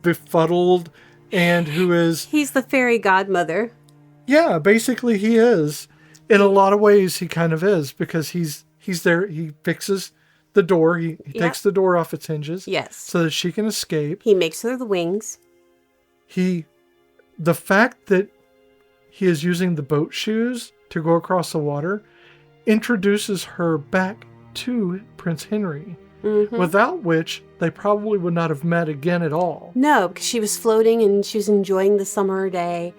befuddled, and who is... He's the fairy godmother. Yeah, basically he is. In a lot of ways, he kind of is, because he's there. He fixes the door. He takes the door off its hinges. Yes. So that she can escape. He makes her the wings. The fact that he is using the boat shoes to go across the water introduces her back to Prince Henry, without which they probably would not have met again at all. No, because she was floating and she was enjoying the summer day.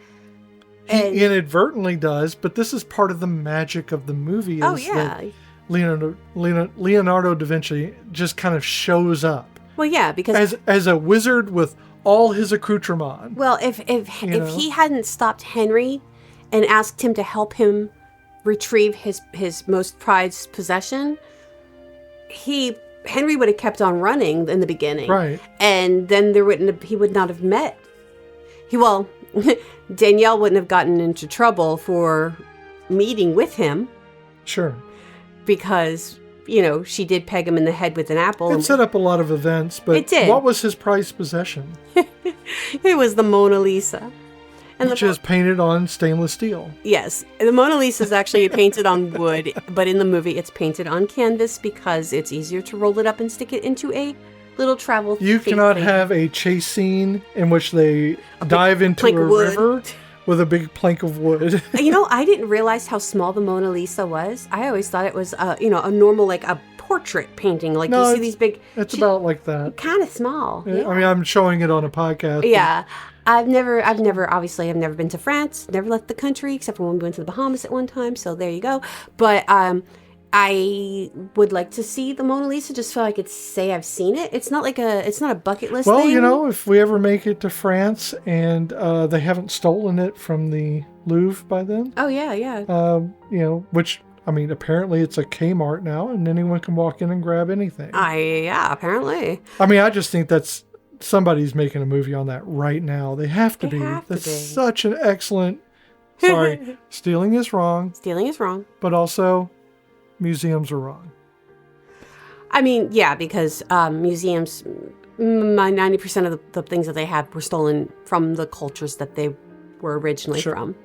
He inadvertently does, but this is part of the magic of the movie. That Leonardo da Vinci just kind of shows up. Well, yeah, because... As a wizard with all his accoutrement. Well, if he hadn't stopped Henry and asked him to help him retrieve his most prized possession, Henry would have kept on running in the beginning, right? And then he would not have met. Danielle wouldn't have gotten into trouble for meeting with him. Sure. Because, she did peg him in the head with an apple. It set up a lot of events, but it did. What was his prized possession? It was the Mona Lisa. Which is painted on stainless steel. Yes. The Mona Lisa is actually painted on wood, but in the movie it's painted on canvas because it's easier to roll it up and stick it into a little travel You cannot have a chase scene in which they dive into a river with a big plank of wood. I didn't realize how small the Mona Lisa was. I always thought it was, a normal, like a portrait painting. Like you see these big... It's about like that. Kind of small. Yeah. I mean, I'm showing it on a podcast. Yeah. I've never been to France, never left the country, except for when we went to the Bahamas at one time, so there you go. But I would like to see the Mona Lisa just so I could say I've seen it. It's not a bucket list thing. Well, if we ever make it to France and they haven't stolen it from the Louvre by then. Oh, yeah. Which, I mean, apparently it's a Kmart now and anyone can walk in and grab anything. Yeah, apparently. I mean, I just think somebody's making a movie on that right now. They have to be. That's such an excellent... Sorry, stealing is wrong. Stealing is wrong. But also, museums are wrong. I mean, yeah, because museums, 90% of the things that they have were stolen from the cultures that they were originally from.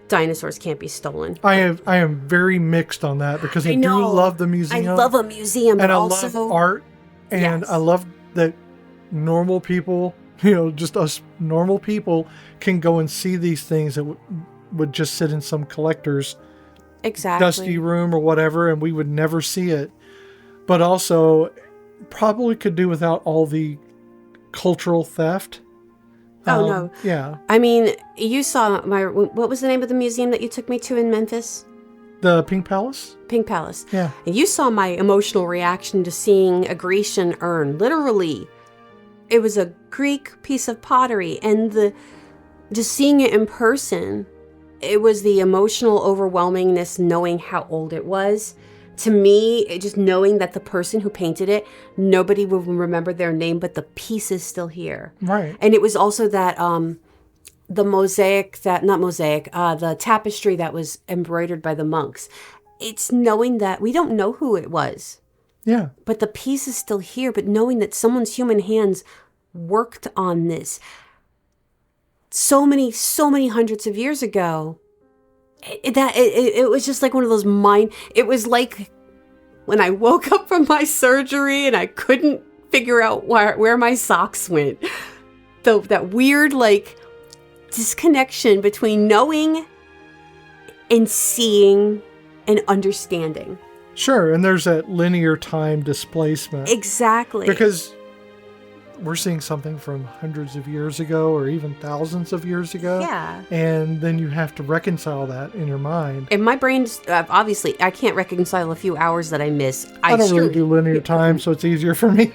Dinosaurs can't be stolen. I am very mixed on that because I do love the museum. I love a museum, but and also... I love art. And I love that normal people, just us normal people can go and see these things that would just sit in some collector's dusty room or whatever, and we would never see it. But also, probably could do without all the cultural theft. Oh, no. Yeah. I mean, you saw what was the name of the museum that you took me to in Memphis? The Pink Palace? Pink Palace. Yeah. And you saw my emotional reaction to seeing a Grecian urn. Literally, it was a Greek piece of pottery. And just seeing it in person, it was the emotional overwhelmingness knowing how old it was. To me, just knowing that the person who painted it, nobody will remember their name, but the piece is still here. Right. And it was also that... the tapestry that was embroidered by the monks. It's knowing that we don't know who it was. Yeah. But the piece is still here, but knowing that someone's human hands worked on this so many hundreds of years ago. It was just like one of those it was like when I woke up from my surgery and I couldn't figure out where my socks went. That weird, disconnection between knowing and seeing and understanding. Sure, and there's that linear time displacement. Exactly. Because we're seeing something from hundreds of years ago or even thousands of years ago. Yeah. And then you have to reconcile that in your mind. And my brain's, obviously, I can't reconcile a few hours that I miss. I don't really do linear time, so it's easier for me.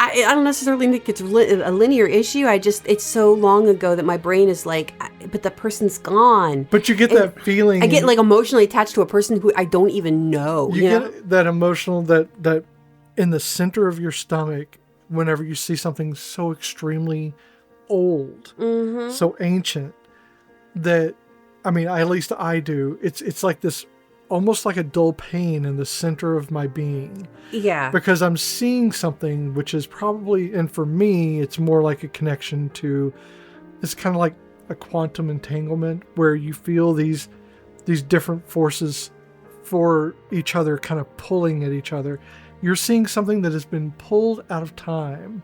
I don't necessarily think it's a linear issue. It's so long ago that my brain is like, but the person's gone. But you get that feeling. I get emotionally attached to a person who I don't even know. You get that emotional, that in the center of your stomach, whenever you see something so extremely old, so ancient, that, at least I do. It's like this, almost like a dull pain in the center of my being. Yeah. Because I'm seeing something which is probably, and for me, it's more like a connection to, it's kind of like a quantum entanglement where you feel these different forces for each other kind of pulling at each other. You're seeing something that has been pulled out of time.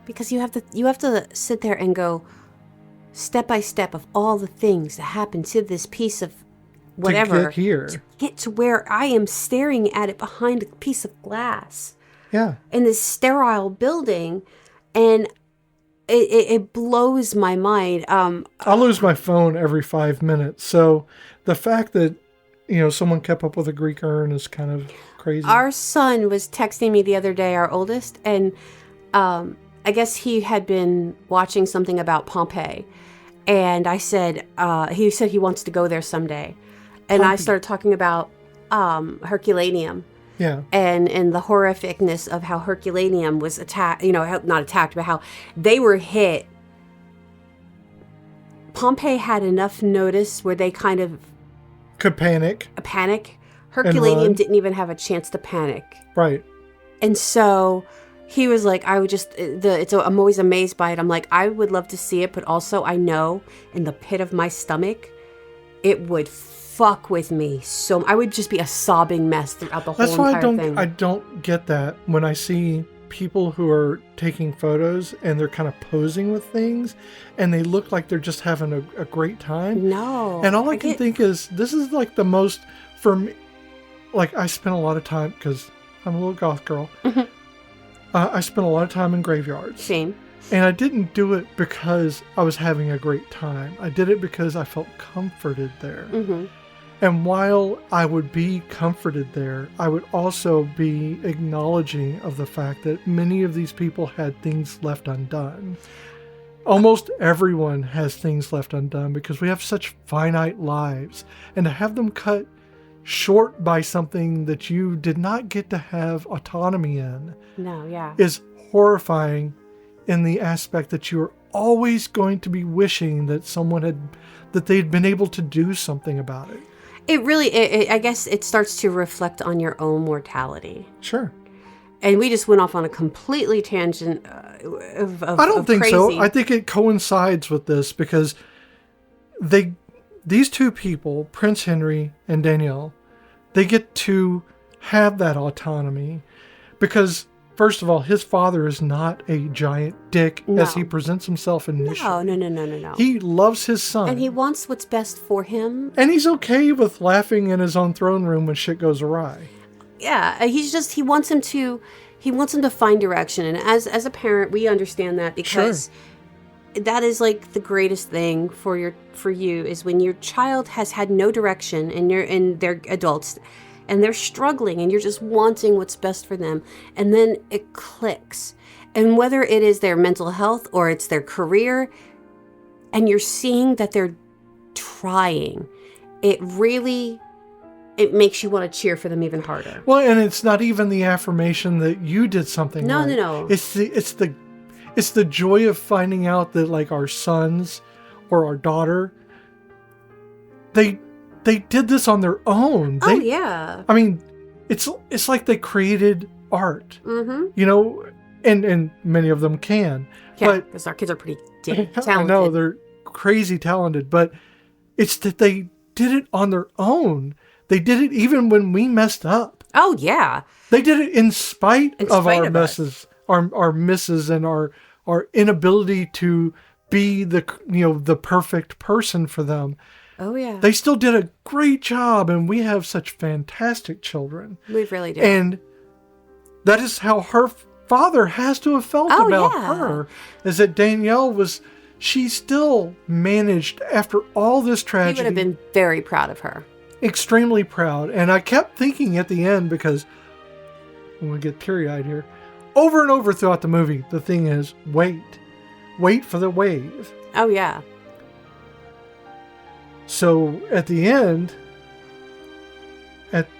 Because you have to sit there and go step by step of all the things that happened to this piece of whatever to get here. To get to where I am staring at it behind a piece of glass. Yeah. In this sterile building, and it blows my mind. I lose my phone every 5 minutes. So the fact that someone kept up with a Greek urn is kind of crazy. Our son was texting me the other day, our oldest, and I guess he had been watching something about Pompeii, and I said he said he wants to go there someday. And I started talking about Herculaneum. Yeah. And the horrificness of how Herculaneum was attacked, not attacked, but how they were hit Pompeii had enough notice where they kind of could panic. Herculaneum didn't even have a chance to panic. Right. And so he was like, I'm always amazed by it. I'm like, I would love to see it, but also I know in the pit of my stomach, it would fuck with me. So I would just be a sobbing mess throughout the whole entire thing. That's why I don't get that when I see people who are taking photos and they're kind of posing with things and they look like they're just having a great time. No. And all I can think is, this is like the most, for me, like I spent a lot of time, because I'm a little goth girl. Mm-hmm. I spent a lot of time in graveyards. Same. And I didn't do it because I was having a great time. I did it because I felt comforted there. Mm-hmm. And while I would be comforted there, I would also be acknowledging of the fact that many of these people had things left undone. Almost everyone has things left undone because we have such finite lives. And to have them cut short by something that you did not get to have autonomy in is horrifying, in the aspect that you're always going to be wishing that that they'd been able to do something about it. It really, I guess it starts to reflect on your own mortality. Sure. And we just went off on a completely tangent of I don't think crazy. so. I think it coincides with this because these two people, Prince Henry and Danielle, they get to have that autonomy because, first of all, his father is not a giant dick as he presents himself initially. No. He loves his son. And he wants what's best for him. And he's okay with laughing in his own throne room when shit goes awry. Yeah, he wants him to find direction. And as a parent, we understand that because that is like the greatest thing for you is when your child has had no direction and they're adults and they're struggling and you're just wanting what's best for them. And then it clicks. And whether it is their mental health or it's their career, and you're seeing that they're trying, it makes you want to cheer for them even harder. Well, and it's not even the affirmation that you did something right. No. It's the joy of finding out that, like, our sons or our daughter, they did this on their own. I mean, it's like they created art. Mm-hmm. You know, and many of them can. Yeah, because our kids are pretty talented. I know, they're crazy talented, but it's that they did it on their own. They did it even when we messed up. Oh, yeah. They did it in spite of our messes, our misses, and our inability to be the perfect person for them. Oh, yeah. They still did a great job, and we have such fantastic children. We really do. And that is how her father has to have felt about her, is that Danielle she still managed, after all this tragedy. He would have been very proud of her. Extremely proud. And I kept thinking at the end, because I'm going to get teary-eyed here, over and over throughout the movie, the thing is, wait for the wave. Oh, yeah. So at the end,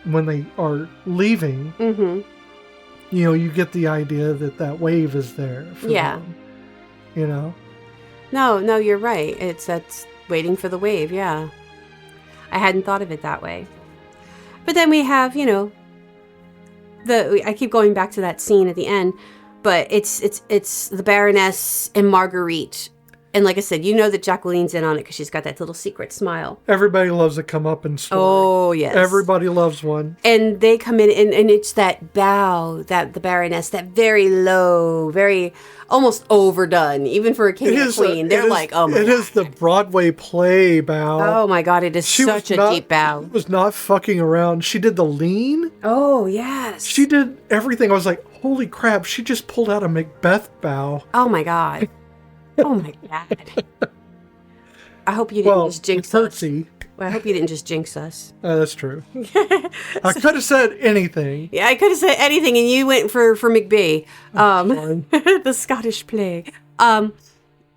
when they are leaving, mm-hmm. You get the idea that wave is there for them. No, you're right. That's waiting for the wave, yeah. I hadn't thought of it that way. But then we have, I keep going back to that scene at the end, but it's the Baroness and Marguerite. And like I said, that Jacqueline's in on it because she's got that little secret smile. Everybody loves a come-up-and story. Oh, yes. Everybody loves one. And they come in, and it's that bow, that the Baroness, that very low, very almost overdone, even for a king and queen. They're like, oh my God. It is the Broadway play bow. Oh my God, it is such a deep bow. She was not fucking around. She did the lean. Oh, yes. She did everything. I was like, holy crap, she just pulled out a Macbeth bow. Oh my God. Oh my God. I hope you didn't just jinx us. Well, I hope you didn't just jinx us. That's true. I could have said anything. Yeah, I could have said anything, and you went for Macbeth, the Scottish play.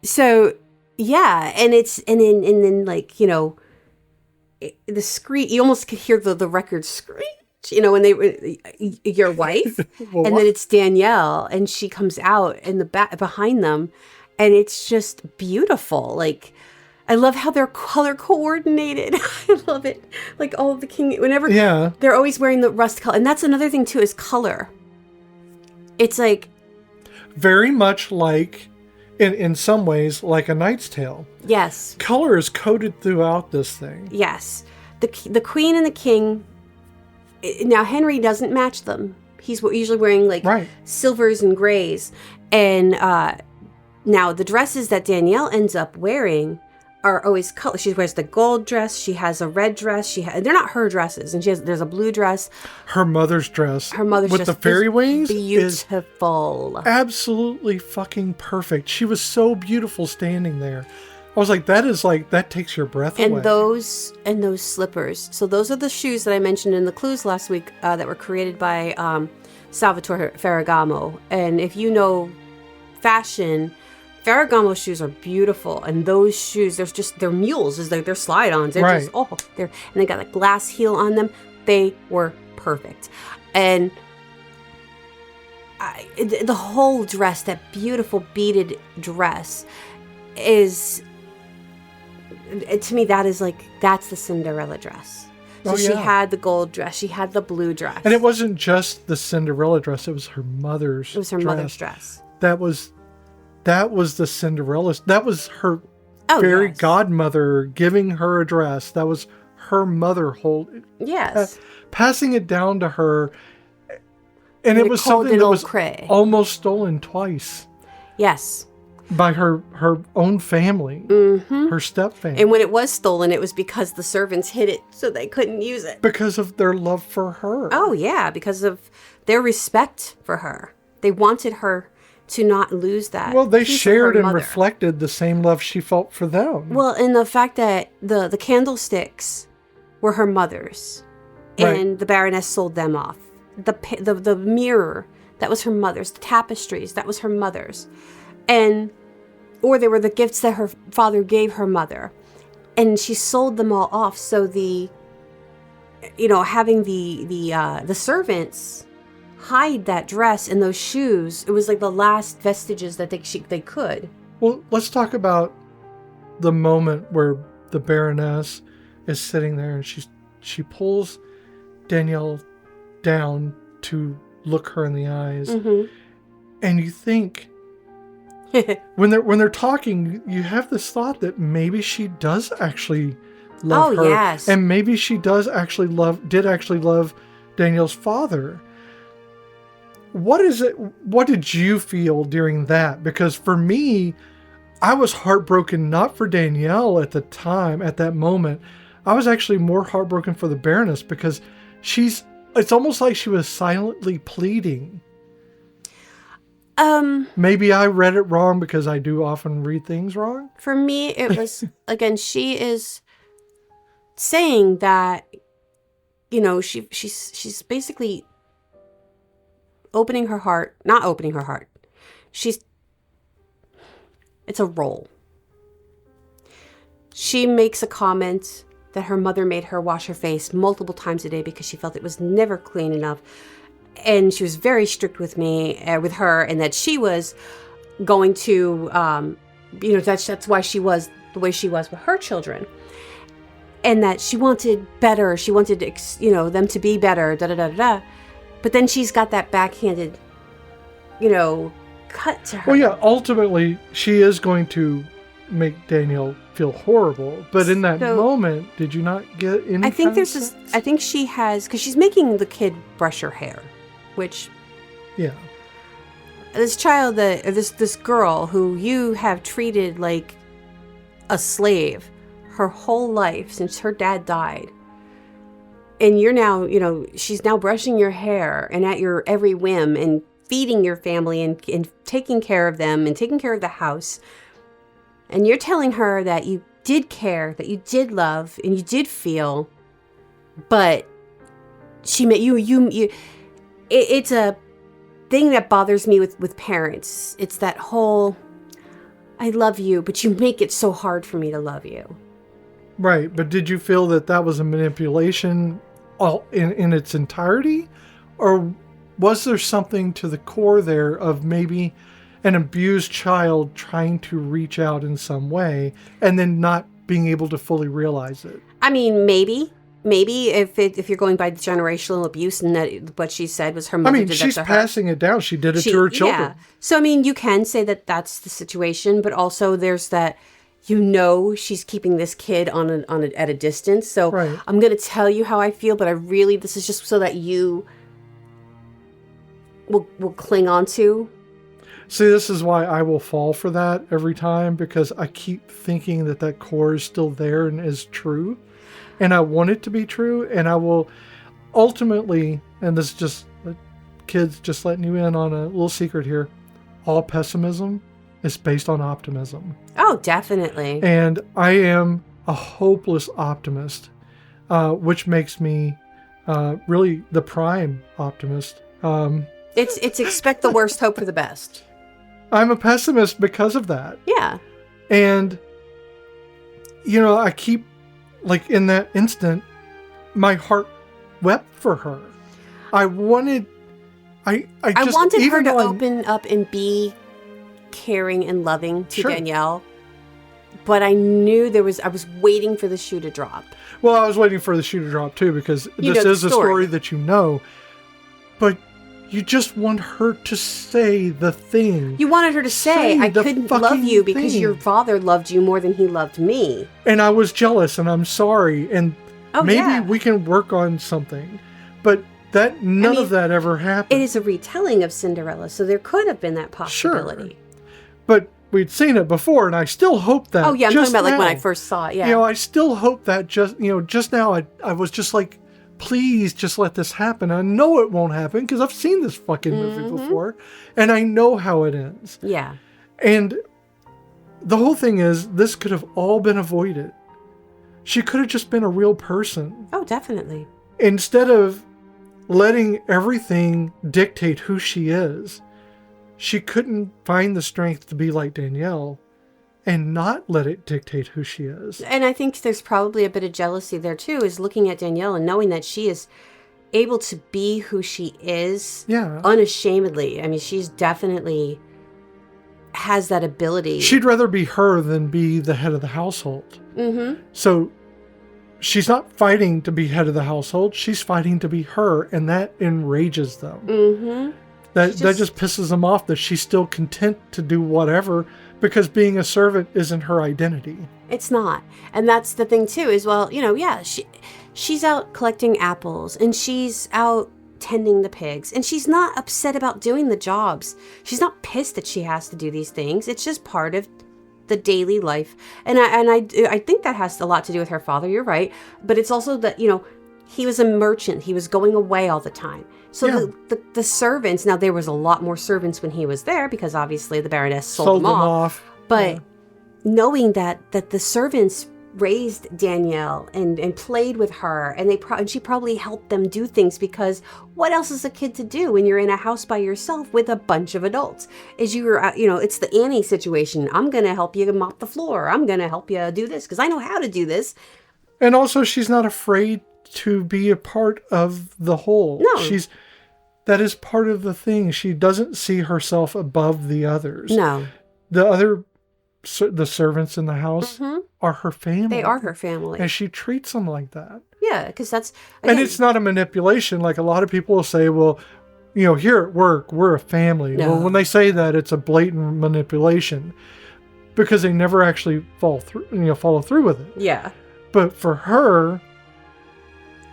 So yeah, and then like the screech. You almost could hear the record screech. When your wife, well, and then it's Danielle, and she comes out in the back behind them. And it's just beautiful. Like, I love how they're color coordinated. I love it. Like all of the king, whenever they're always wearing the rust color. And that's another thing too, is color. It's like very much like, in some ways, like A Knight's Tale. Yes. Color is coded throughout this thing. Yes. The queen and the king. Now Henry doesn't match them. He's usually wearing like silvers and grays. And now the dresses that Danielle ends up wearing are always color. She wears the gold dress. She has a red dress. They're not her dresses, and there's a blue dress. Her mother's dress. With the fairy wings. Beautiful. Is absolutely fucking perfect. She was so beautiful standing there. I was like, that takes your breath away. And those slippers. So those are the shoes that I mentioned in the clues last week that were created by Salvatore Ferragamo. And if you know fashion, Ferragamo shoes are beautiful, and those shoes, they're mules, they're slide-ons. They're just, and they got a glass heel on them. They were perfect. And the whole dress, that beautiful beaded dress, is, to me, that's the Cinderella dress. So she had the gold dress, she had the blue dress. And it wasn't just the Cinderella dress, it was her mother's dress. Mother's dress. That was the Cinderella. That was her fairy godmother giving her a dress. That was her mother passing it down to her. And it was something that was almost stolen twice. Yes. By her own family, her step family. And when it was stolen, it was because the servants hid it so they couldn't use it. Because of their love for her. Oh, yeah. Because of their respect for her. They wanted her to not lose that. Well, they shared and reflected the same love she felt for them. Well, and the fact that the candlesticks were her mother's, and the Baroness sold them off. The mirror, that was her mother's. The tapestries, that was her mother's. Or they were the gifts that her father gave her mother. And she sold them all off. So having the servants hide that dress and those shoes, it was like the last vestiges that they could. Well, let's talk about the moment where the Baroness is sitting there and she pulls Danielle down to look her in the eyes. Mm-hmm. And you think, when they're talking, you have this thought that maybe she does actually love her. Yes. And maybe she did actually love Danielle's father. What did you feel during that? Because for me, I was heartbroken not for Danielle at the time, at that moment. I was actually more heartbroken for the Baroness because it's almost like she was silently pleading. Maybe I read it wrong because I do often read things wrong. For me, it was, again, she is saying that, she's basically not opening her heart. It's a role. She makes a comment that her mother made her wash her face multiple times a day because she felt it was never clean enough. And she was very strict with her, and that she was going to, that's why she was the way she was with her children. And that she wanted better. She wanted, them to be better, da-da-da-da-da. But then she's got that backhanded, cut to her. Well, yeah, ultimately, she is going to make Danielle feel horrible. But in that moment, did you not get any I think there's sense? I think she has, because she's making the kid brush her hair, which... Yeah. This child, this girl who you have treated like a slave her whole life since her dad died. And you're now, she's now brushing your hair and at your every whim and feeding your family and taking care of them and taking care of the house. And you're telling her that you did care, that you did love, and you did feel, but she made you it's a thing that bothers me with parents. It's that whole, I love you, but you make it so hard for me to love you. Right, but did you feel that was a manipulation all in its entirety? Or was there something to the core there of maybe an abused child trying to reach out in some way and then not being able to fully realize it. I mean, maybe if you're going by generational abuse and that what she said was her mother did that to her. She's passing it down. She did it to her children. Yeah. So, I mean, you can say that that's the situation, but also there's that, she's keeping this kid at a distance. So right. I'm going to tell you how I feel, but this is just so that you will cling on to. See, this is why I will fall for that every time, because I keep thinking that core is still there and is true. And I want it to be true. And I will ultimately, and this is just kids just letting you in on a little secret here, all pessimism is based on optimism. Oh, definitely. And I am a hopeless optimist, which makes me really the prime optimist. It's expect the worst, hope for the best. I'm a pessimist because of that. Yeah. And, I keep, like, in that instant, my heart wept for her. I wanted her to open up and be caring and loving to Sure. Danielle. But I knew I was waiting for the shoe to drop. Well, I was waiting for the shoe to drop too, because this is a story that but you just want her to say the thing. You wanted her to say I couldn't love you because thing. your father loved you more than he loved me. And I was jealous, and I'm sorry, and maybe we can work on something. But none of that ever happened. It is a retelling of Cinderella, so there could have been that possibility. Sure. But we'd seen it before, and I still hope that. Oh yeah, I'm talking about like when I first saw it. Yeah. I still hope that just now I was just like, please just let this happen. I know it won't happen because I've seen this fucking movie before, and I know how it ends. Yeah. And the whole thing is, this could have all been avoided. She could have just been a real person. Oh, definitely. Instead of letting everything dictate who she is, she couldn't find the strength to be like Danielle and not let it dictate who she is. And I think there's probably a bit of jealousy there too, is looking at Danielle and knowing that she is able to be who she is unashamedly. I mean, she's definitely has that ability. She'd rather be her than be the head of the household. Mm-hmm. So she's not fighting to be head of the household. She's fighting to be her, and that enrages them. Mm-hmm. That just pisses them off that she's still content to do whatever, because being a servant isn't her identity. It's not. And that's the thing too, is she's out collecting apples and she's out tending the pigs, and she's not upset about doing the jobs. She's not pissed that she has to do these things. It's just part of the daily life. And I think that has a lot to do with her father. You're right. But it's also that, he was a merchant. He was going away all the time. So the servants, now there was a lot more servants when he was there because obviously the Baroness sold them off. But knowing that the servants raised Danielle and played with her, and she probably helped them do things, because what else is a kid to do when you're in a house by yourself with a bunch of adults? It's the Annie situation. I'm going to help you mop the floor. I'm going to help you do this because I know how to do this. And also, she's not afraid to be a part of the whole. No. That is part of the thing. She doesn't see herself above the others. No. The servants in the house are her family. They are her family. And she treats them like that. Yeah, because that's... Again, and it's not a manipulation. Like a lot of people will say, well, here at work, we're a family. No. Well, when they say that, it's a blatant manipulation because they never actually follow through with it. Yeah. But for her,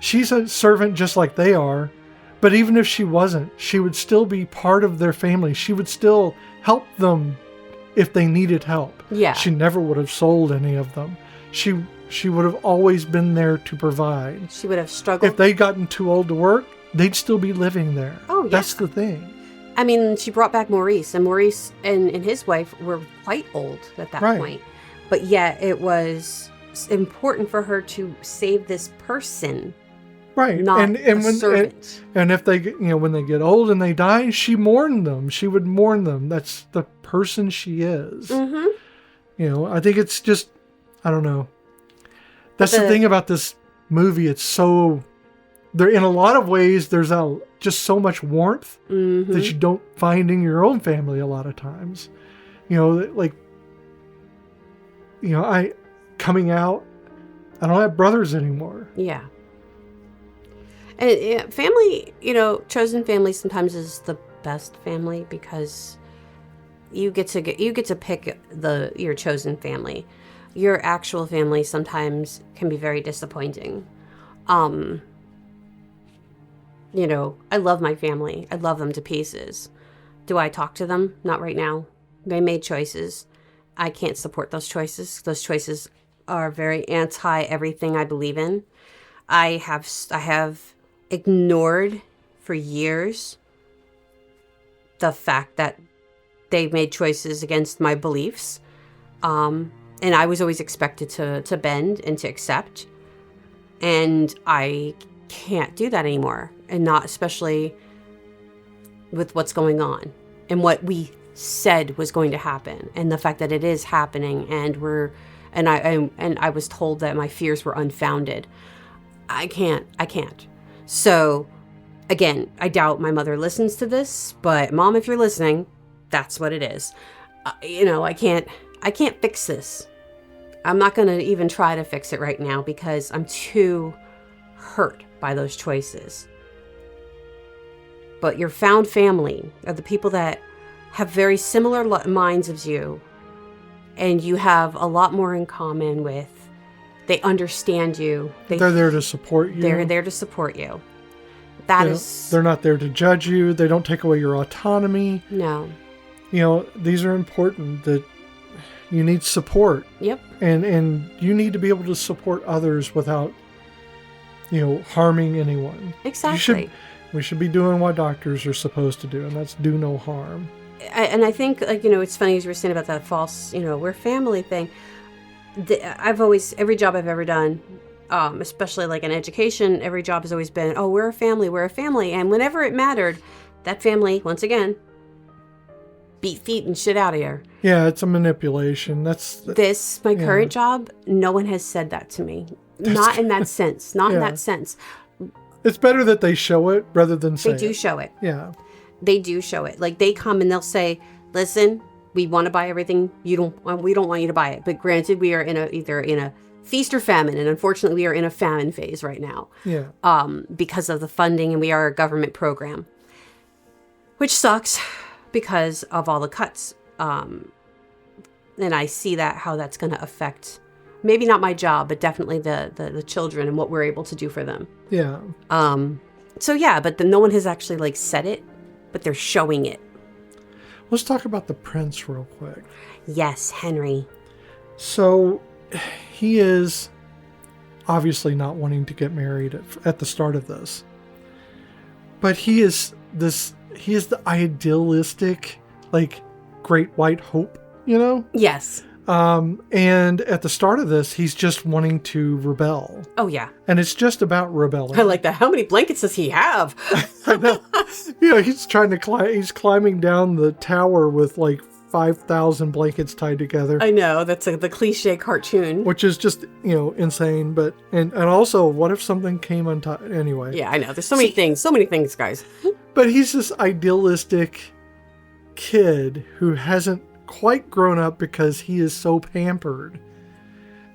she's a servant just like they are. But even if she wasn't, she would still be part of their family. She would still help them if they needed help. Yeah. She never would have sold any of them. She would have always been there to provide. She would have struggled. If they'd gotten too old to work, they'd still be living there. Oh, yeah. That's the thing. I mean, she brought back Maurice, and Maurice and his wife were quite old at that point. But yet it was important for her to save this person. Right. Not a servant. And if they when they get old and they die, she mourned them. She would mourn them. That's the person she is. Mm-hmm. I think it's just, I don't know. That's the thing about this movie. It's so, there in a lot of ways, there's just so much warmth that you don't find in your own family a lot of times. Because coming out. I don't have brothers anymore. Yeah. And family, chosen family sometimes is the best family because you get to pick your chosen family. Your actual family sometimes can be very disappointing. I love my family. I love them to pieces. Do I talk to them? Not right now. They made choices. I can't support those choices. Those choices are very anti everything I believe in. I have ignored for years the fact that they made choices against my beliefs. And I was always expected to bend and to accept. And I can't do that anymore. And not especially with what's going on and what we said was going to happen and the fact that it is happening and I was told that my fears were unfounded. I can't. So again, I doubt my mother listens to this, but Mom, if you're listening, that's what it is. I can't fix this. I'm not going to even try to fix it right now because I'm too hurt by those choices. But your found family are the people that have very similar minds as you, and you have a lot more in common with. They understand you. They're there to support you. They're there to support you. They're not there to judge you. They don't take away your autonomy. No. These are important, that you need support. Yep. And you need to be able to support others without, harming anyone. Exactly. We should be doing what doctors are supposed to do, and that's do no harm. And I think, it's funny as you were saying about that false, we're family thing. Every job I've ever done, especially like in education, every job has always been, oh, we're a family. And whenever it mattered, that family, once again, beat feet and shit out of here. Yeah, it's a manipulation. My current job, no one has said that to me. Not in that sense. In that sense. It's better that they show it rather than say it. They do show it. Yeah. They do show it. Like, they come and they'll say, listen, we want to buy everything. We don't want you to buy it. But granted, we are either in a feast or famine. And unfortunately, we are in a famine phase right now. Yeah. Because of the funding, and we are a government program. Which sucks because of all the cuts. And I see how that's going to affect, maybe not my job, but definitely the children and what we're able to do for them. Yeah. But no one has actually said it, but they're showing it. Let's talk about the prince real quick. Yes, Henry. So he is obviously not wanting to get married at the start of this. But he is the idealistic, great white hope, Yes. And at the start of this, he's just wanting to rebel. Oh, yeah. And it's just about rebelling. I like that. How many blankets does he have? I know. He's trying to climb. He's climbing down the tower with 5,000 blankets tied together. I know. That's the cliche cartoon. Which is just, insane. But, and also, what if something came on top? Anyway. Yeah, I know. There's so many things, guys. But he's this idealistic kid who hasn't quite grown up because he is so pampered.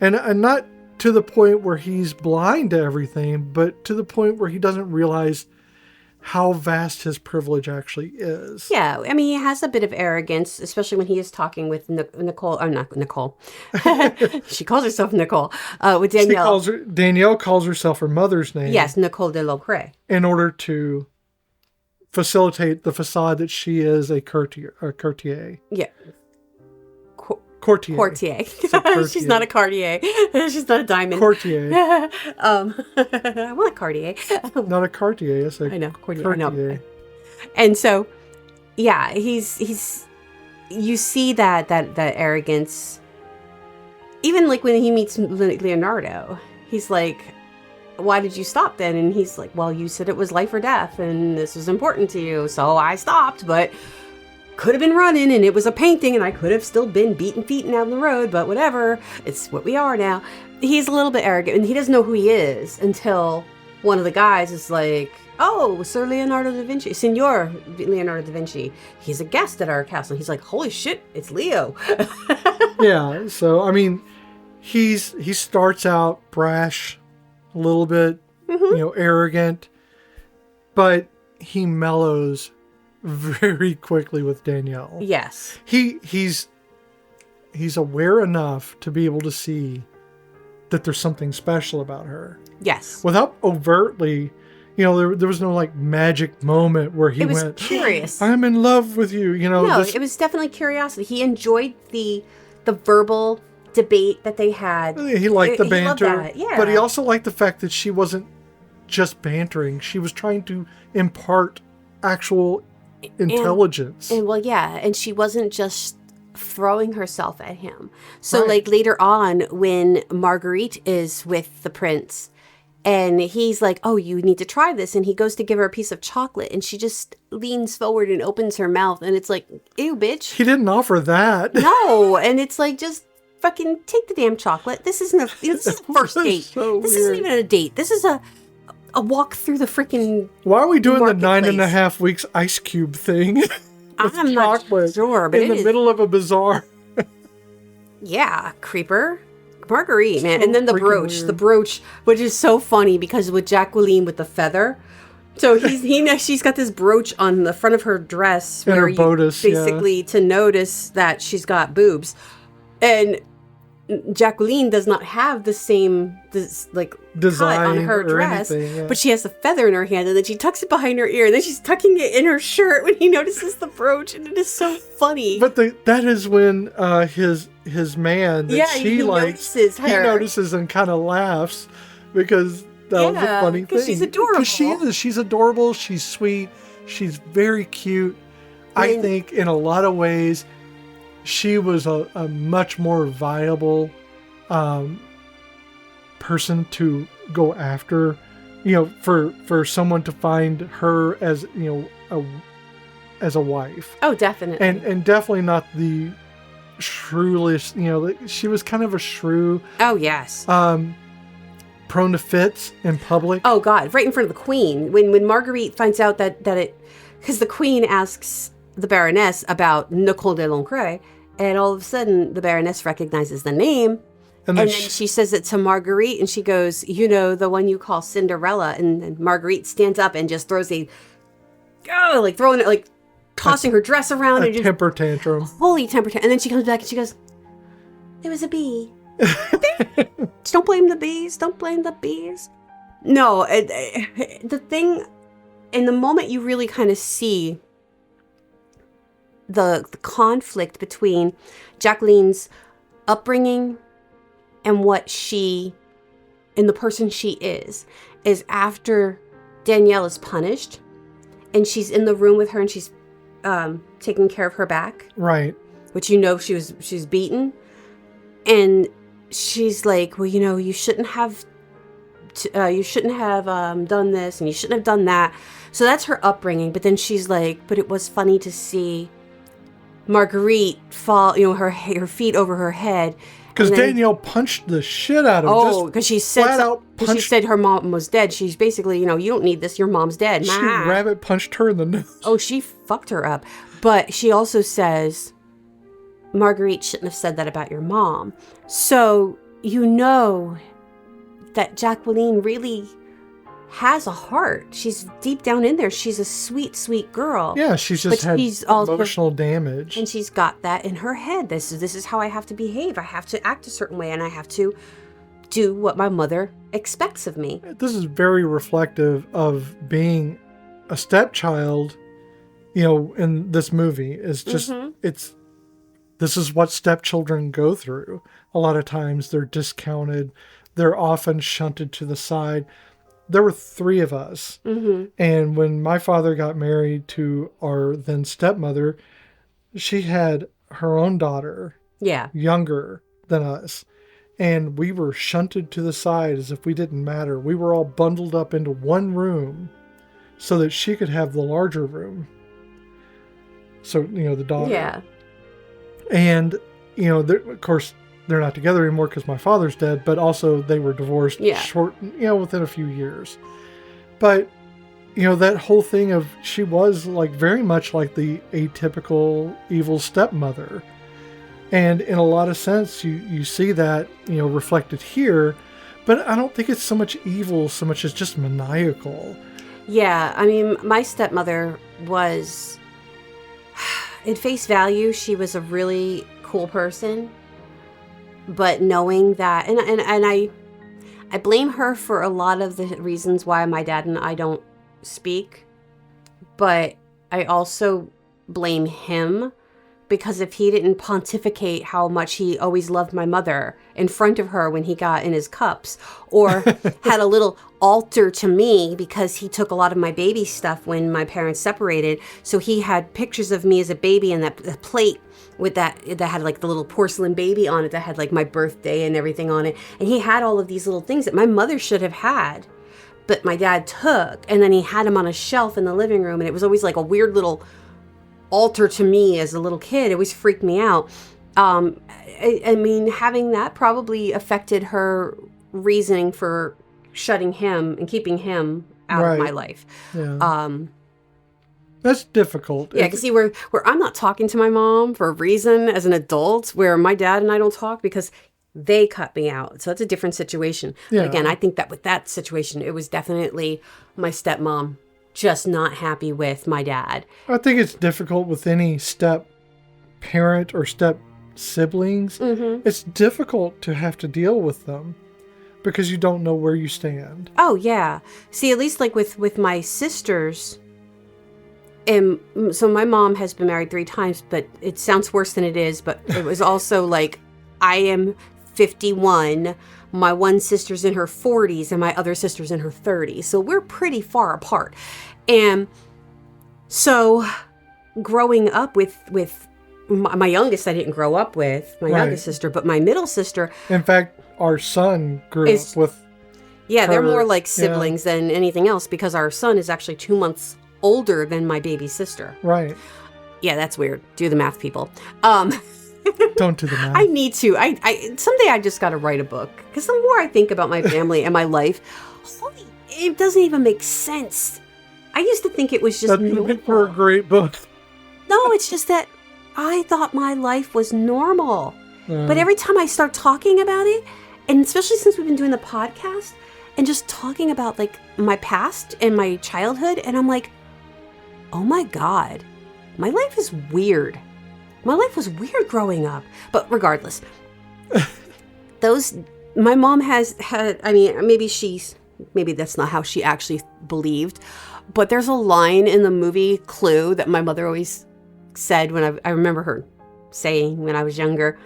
And not to the point where he's blind to everything, but to the point where he doesn't realize how vast his privilege actually is. Yeah, I mean, he has a bit of arrogance, especially when he is talking with Nicole. Oh, not Nicole. She calls herself Nicole. With Danielle. Danielle calls herself her mother's name. Yes, Nicole de Locre. In order to facilitate the facade that she is a courtier. Yeah. Courtier. She's not a Cartier. She's not a diamond. Courtier. I want a Cartier. Not a Cartier. It's a I know. Courtier. Courtier. I know. And so, yeah, he's. You see that arrogance. Even when he meets Leonardo, he's like, "Why did you stop then?" And he's like, "Well, you said it was life or death, and this was important to you, so I stopped, but." Could have been running and it was a painting and I could have still been beating feet down the road, but whatever. It's what we are now. He's a little bit arrogant and he doesn't know who he is until one of the guys is like, oh, Sir Leonardo da Vinci, Signor Leonardo da Vinci. He's a guest at our castle. He's like, holy shit, it's Leo. Yeah. So, I mean, he starts out brash, a little bit, arrogant, but he mellows very quickly with Danielle. Yes. He's aware enough to be able to see that there's something special about her. Yes. Without overtly, there was no like magic moment where he went, curious. I'm in love with you. No, it was definitely curiosity. He enjoyed the verbal debate that they had. He liked the banter. He loved that. Yeah. But he also liked the fact that she wasn't just bantering. She was trying to impart actual intelligence. And she wasn't just throwing herself at him. So like later on when Marguerite is with the prince and he's like, oh, you need to try this, and he goes to give her a piece of chocolate and she just leans forward and opens her mouth and it's like, ew, bitch. He didn't offer that. No. And it's like, just fucking take the damn chocolate. This isn't this is a first date. So this weird. isn't even a date. This is a walk through the freaking Why are we doing the marketplace. 9.5 weeks ice cube thing? I'm not sure, but in the middle of a bazaar. Yeah, creeper. Marguerite, man. So And then the freaking brooch, which is so funny because with Jacqueline with the feather. So she's got this brooch on the front of her dress And where her bodice, basically to notice that she's got boobs. And Jacqueline does not have the same Design cut on her or dress, anything, but she has the feather in her hand, and then she tucks it behind her ear, and then she's tucking it in her shirt when he notices the brooch, and it is so funny. But that is when his man that she likes, notices her. he notices and kind of laughs because that was a funny thing. She's adorable. Because she's adorable. She's sweet. She's very cute. I think in a lot of ways, she was a much more viable person to go after, for someone to find her as, as a wife. Oh, definitely. And definitely not the shrewish, she was kind of a shrew. Oh, yes. Prone to fits in public. Oh, God. Right in front of the queen. When Marguerite finds out that because the queen asks the Baroness about Nicole de Lancret, and all of a sudden, the Baroness recognizes the name. And then she says it to Marguerite, and she goes, the one you call Cinderella. And Marguerite stands up and just throws tossing her dress around. A temper tantrum. Holy temper tantrum. And then she comes back and she goes, it was a bee. Don't blame the bees. Don't blame the bees. No, the thing, in the moment you really kind of see the conflict between Jacqueline's upbringing and the person she is after Danielle is punished and she's in the room with her and she's taking care of her back. Right. Which she's beaten. And she's like, well, you shouldn't have done this and you shouldn't have done that. So that's her upbringing. But then she's like, but it was funny to see Marguerite fall, her feet over her head. Because Danielle punched the shit out of her. Oh, because she said her mom was dead. She's basically, you don't need this. Your mom's dead. She rabbit punched her in the nose. Oh, she fucked her up. But she also says, Marguerite shouldn't have said that about your mom. So that Jacqueline really has a heart. She's deep down in there. She's a sweet, sweet girl. Yeah, she's just had emotional damage. And she's got that in her head. This is how I have to behave. I have to act a certain way and I have to do what my mother expects of me. This is very reflective of being a stepchild, in this movie. It's just, this is what stepchildren go through. A lot of times they're discounted. They're often shunted to the side. There were 3 of us. Mm-hmm. And when my father got married to our then stepmother, she had her own daughter. Yeah. Younger than us. And we were shunted to the side as if we didn't matter. We were all bundled up into one room so that she could have the larger room. So, the daughter. Yeah. And, of course, they're not together anymore because my father's dead, but also they were divorced within a few years. But, that whole thing of she was very much like the atypical evil stepmother. And in a lot of sense, you see that, reflected here. But I don't think it's so much evil so much as just maniacal. Yeah, I mean, my stepmother was, at face value, she was a really cool person. But knowing that, and I blame her for a lot of the reasons why my dad and I don't speak. But I also blame him, because if he didn't pontificate how much he always loved my mother in front of her when he got in his cups, or had a little altar to me because he took a lot of my baby stuff when my parents separated. So he had pictures of me as a baby and that plate with that had like the little porcelain baby on it that had like my birthday and everything on it. And he had all of these little things that my mother should have had, but my dad took, and then he had them on a shelf in the living room. And it was always like a weird little altar to me as a little kid. It always freaked me out. I mean, having that probably affected her reasoning for shutting him and keeping him out of my life. Yeah. That's difficult. Yeah, because see, where I'm not talking to my mom for a reason as an adult, where my dad and I don't talk because they cut me out. So it's a different situation. Yeah. But again, I think that with that situation, it was definitely my stepmom just not happy with my dad. I think it's difficult with any step parent or step siblings. Mm-hmm. It's difficult to have to deal with them because you don't know where you stand. Oh, yeah. See, at least like with my sisters, so my mom has been married 3 times, but it sounds worse than it is. But it was also like, I am 51, my one sister's in her 40s, and my other sister's in her 30s. So we're pretty far apart. And so growing up with my youngest, I didn't grow up with, my youngest sister, but my middle sister. In fact, our son grew up with her. They're more like siblings than anything else, because our son is actually 2 months older than my baby sister. Right. Yeah, that's weird. Do the math, people. Don't do the math. I need to. I someday I just got to write a book, because the more I think about my family and my life, it doesn't even make sense. I used to think it was just normal. For a great book. No, it's just that I thought my life was normal. But every time I start talking about it, and especially since we've been doing the podcast and just talking about like my past and my childhood, and I'm like, oh my God, my life is weird. My life was weird growing up. But regardless, my mom has had, I mean, maybe that's not how she actually believed, but there's a line in the movie Clue that my mother always said when I remember her saying when I was younger,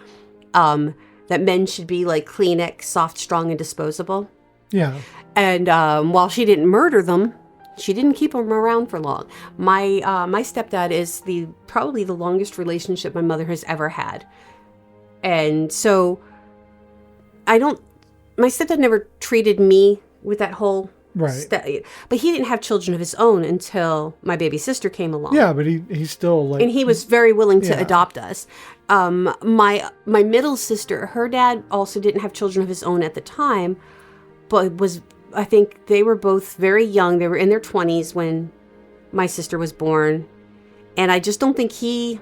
that men should be like Kleenex, soft, strong, and disposable. Yeah. And while she didn't murder them, she didn't keep them around for long. My stepdad is probably the longest relationship my mother has ever had. And so my stepdad never treated me with that whole right. But he didn't have children of his own until my baby sister came along. Yeah, but he's still like, and he was very willing to adopt us. My middle sister, her dad also didn't have children of his own at the time, but I think they were both very young. They were in their 20s when my sister was born. And I just don't think he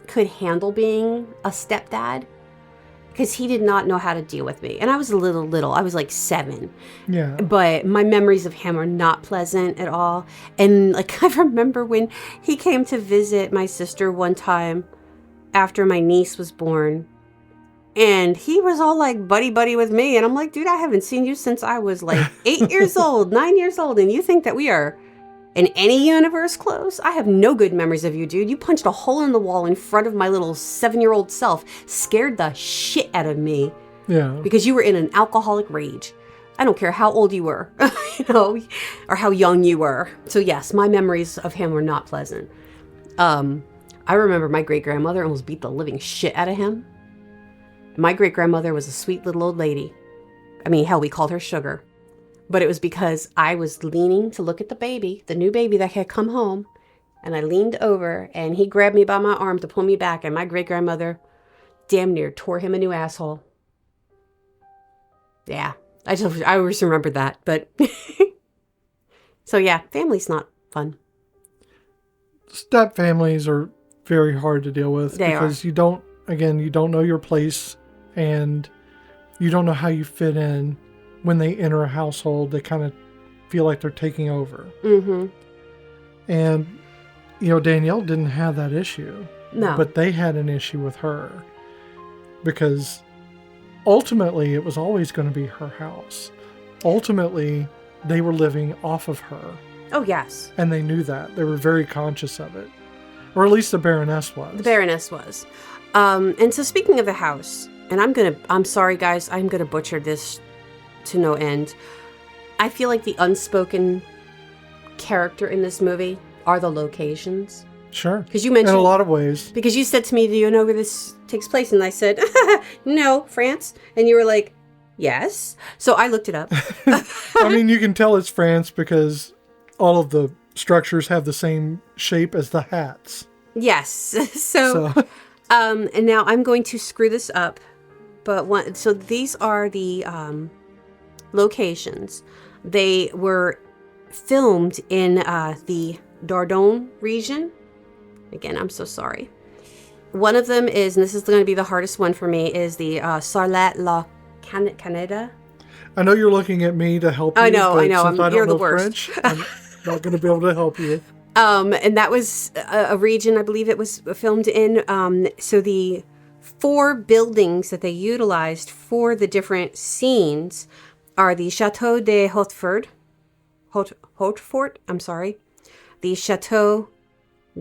could handle being a stepdad, because he did not know how to deal with me. And I was little. I was like 7. Yeah. But my memories of him are not pleasant at all. And like, I remember when he came to visit my sister one time after my niece was born, and he was all like buddy with me. And I'm like, dude, I haven't seen you since I was like 8 years old, 9 years old. And you think that we are in any universe close? I have no good memories of you, dude. You punched a hole in the wall in front of my little 7-year-old self, scared the shit out of me. Yeah. Because you were in an alcoholic rage. I don't care how old you were, or how young you were. So yes, my memories of him were not pleasant. I remember my great-grandmother almost beat the living shit out of him. My great-grandmother was a sweet little old lady. I mean, hell, we called her Sugar. But it was because I was leaning to look at the new baby that had come home. And I leaned over, and he grabbed me by my arm to pull me back. And my great-grandmother damn near tore him a new asshole. Yeah, I always remember that. But so yeah, family's not fun. Step families are very hard to deal with because you don't again, you don't know your place and you don't know how you fit in. When they enter a household, they kind of feel like they're taking over. Mm-hmm. And, Danielle didn't have that issue. No. But they had an issue with her because ultimately it was always going to be her house. Ultimately, they were living off of her. Oh, yes. And they knew that. They were very conscious of it. Or at least the Baroness was. The Baroness was. And so speaking of the house, and I'm sorry guys, I'm going to butcher this to no end. I feel like the unspoken character in this movie are the locations. Sure. Because you mentioned... in a lot of ways. Because you said to me, do you know where this takes place? And I said, no, France. And you were like, yes. So I looked it up. I mean, you can tell it's France because all of the structures have the same shape as the hats. Yes. So and now I'm going to screw this up. But so these are the locations. They were filmed in the Dordogne region. Again, I'm so sorry. One of them is, and this is going to be the hardest one for me, is the Sarlat La Canada. I know you're looking at me to help you. I know. You're the worst. French, I'm not going to be able to help you. And that was a region, I believe it was filmed in. So the 4 buildings that they utilized for the different scenes are the Chateau de Hautefort, the Chateau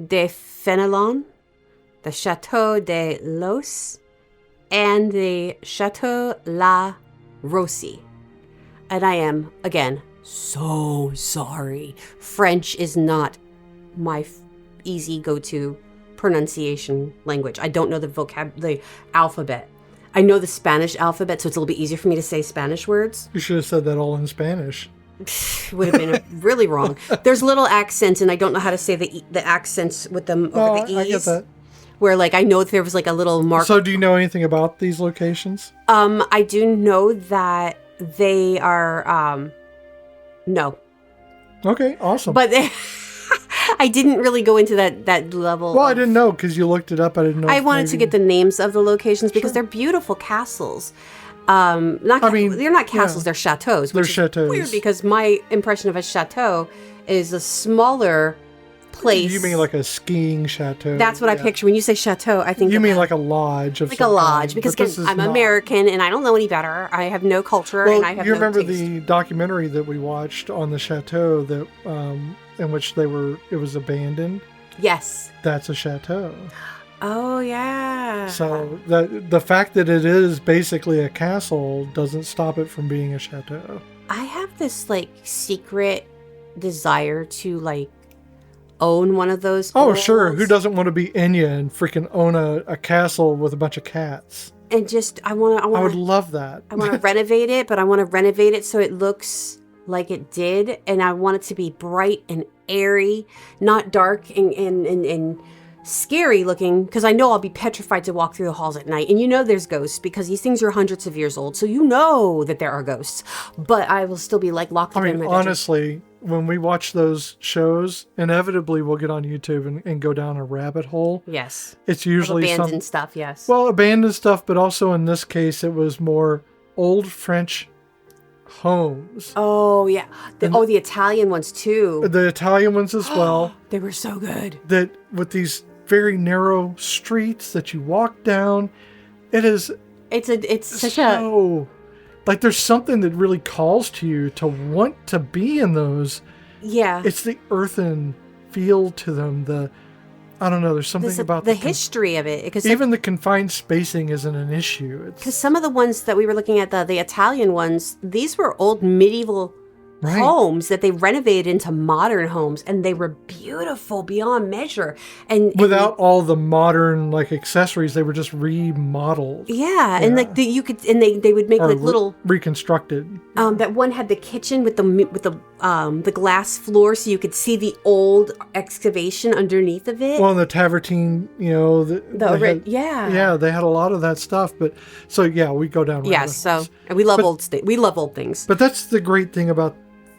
de Fenelon, the Chateau de Los, and the Chateau La Rossi. And I am, again, so sorry. French is not my easy go-to pronunciation language. I don't know the alphabet. I know the Spanish alphabet, so it's a little bit easier for me to say Spanish words. You should have said that all in Spanish. Would have been really wrong. There's little accents, and I don't know how to say the accents with them over the E's. I get that. Where, like, I know there was, like, a little mark. So do you know anything about these locations? I do know that they are, no. Okay, awesome. But I didn't really go into that level. Well, I didn't know because you looked it up. I didn't know. I wanted to get the names of the locations because they're beautiful castles. They're not castles, they're chateaus. They're chateaus. Weird because my impression of a chateau is a smaller place. You mean like a skiing chateau? That's what I picture. When you say chateau, I think you mean like a lodge of like a lodge because I'm American and I don't know any better. I have no culture and I have no remember taste. the documentary that we watched on the chateau that in which it was abandoned? Yes. That's a chateau. Oh, yeah. So the fact that it is basically a castle doesn't stop it from being a chateau. I have this, like, secret desire to, like, own one of those. Oh, sure. Who doesn't want to be Enya and freaking own a castle with a bunch of cats? And just, I would love that. I want to renovate it, but I want to renovate it so it looks like it did. And I want it to be bright and airy, not dark and scary looking, because I know I'll be petrified to walk through the halls at night. And there's ghosts because these things are hundreds of years old. So that there are ghosts. But I will still be like locked in my bedroom. Honestly, when we watch those shows, inevitably we'll get on YouTube and go down a rabbit hole. Yes. It's usually abandoned stuff, yes. Well, abandoned stuff, but also in this case it was more old French homes. Oh, yeah. The Italian ones too. The Italian ones as well. They were so good. That with these very narrow streets that you walk down, it's such like there's something that really calls to you to want to be in those. Yeah. It's the earthen feel to them. I don't know. There's something about the history of it. Because even the confined spacing isn't an issue. Because some of the ones that we were looking at, the Italian ones, these were old medieval homes that they renovated into modern homes, and they were beautiful beyond measure. And without all the modern accessories, they were just remodeled. Yeah, and they would make little reconstructed. That one had the kitchen with the glass floor, so you could see the old excavation underneath of it. Well, and the tavertine, they had a lot of that stuff. But so we go down. Yes, and we love old things. But that's the great thing about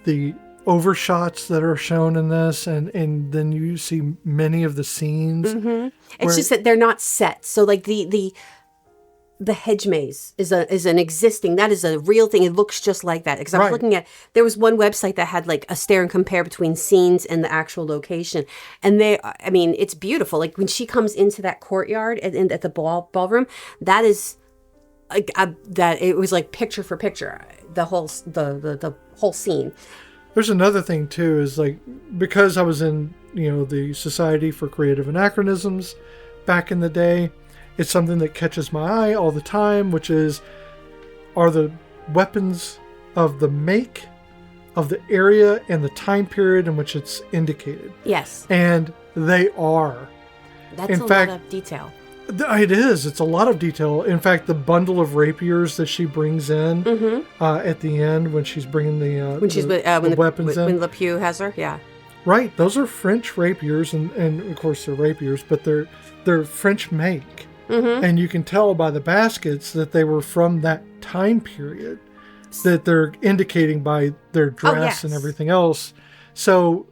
the overshots that are shown in this, and then you see many of the scenes. It's just that they're not set. So like the hedge maze is an existing, that is a real thing. It looks just like that. Because I was looking at, there was one website that had like a stare and compare between scenes and the actual location. And it's beautiful. Like when she comes into that courtyard at the ballroom, that is like, that it was like picture for picture, the whole scene. There's another thing too, is like, because I was in, the Society for Creative Anachronisms back in the day, it's something that catches my eye all the time, which is, are the weapons of the make, of the area, and the time period in which it's indicated. Yes. And they are. That's lot of detail. It is. It's a lot of detail. In fact, the bundle of rapiers that she brings in at the end when she's bringing the weapons in. When LePew has her, yeah. Right. Those are French rapiers, and of course they're rapiers, but they're French make. And you can tell by the baskets that they were from that time period, that they're indicating by their dress and everything else. So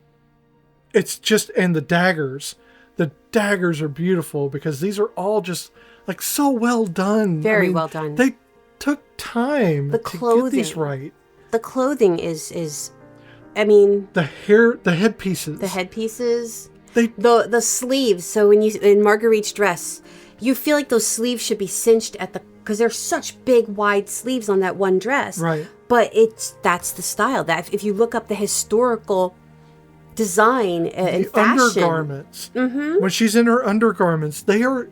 it's just, and the daggers are beautiful because these are all just like so well done. Very well done. They took time to get these right. The clothing is the headpieces. The headpieces. The sleeves. So when in Marguerite's dress, you feel like those sleeves should be cinched because they're such big, wide sleeves on that one dress. Right. But that's the style. That if you look up the historical design and fashion. Undergarments. When she's in her undergarments, they are...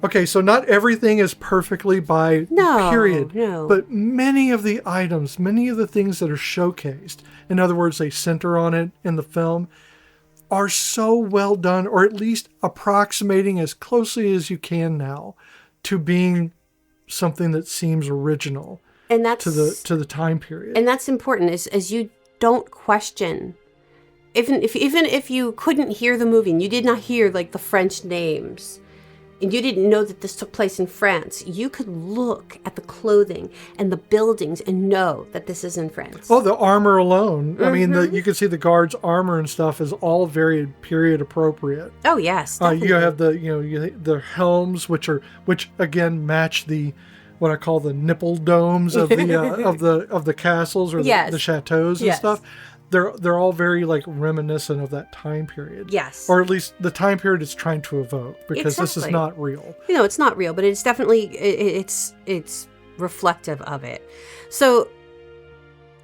Okay, so not everything is perfectly by period. No. But many of the items, many of the things that are showcased, in other words, they center on it in the film, are so well done, or at least approximating as closely as you can now to being something that seems original, and that's to the time period. And that's important, as you don't question, even if you couldn't hear the movie and you did not hear like the French names, and you didn't know that this took place in France, you could look at the clothing and the buildings and know that this is in France. Oh, the armor alone. I mean, you can see the guards' armor and stuff is all very period appropriate. Oh, yes. You have the helms, which again match what I call the nipple domes of the of the castles or the chateaus and stuff. They're all very like reminiscent of that time period. Yes. Or at least the time period it's trying to evoke, because this is not real. It's not real, but it's definitely it's reflective of it. So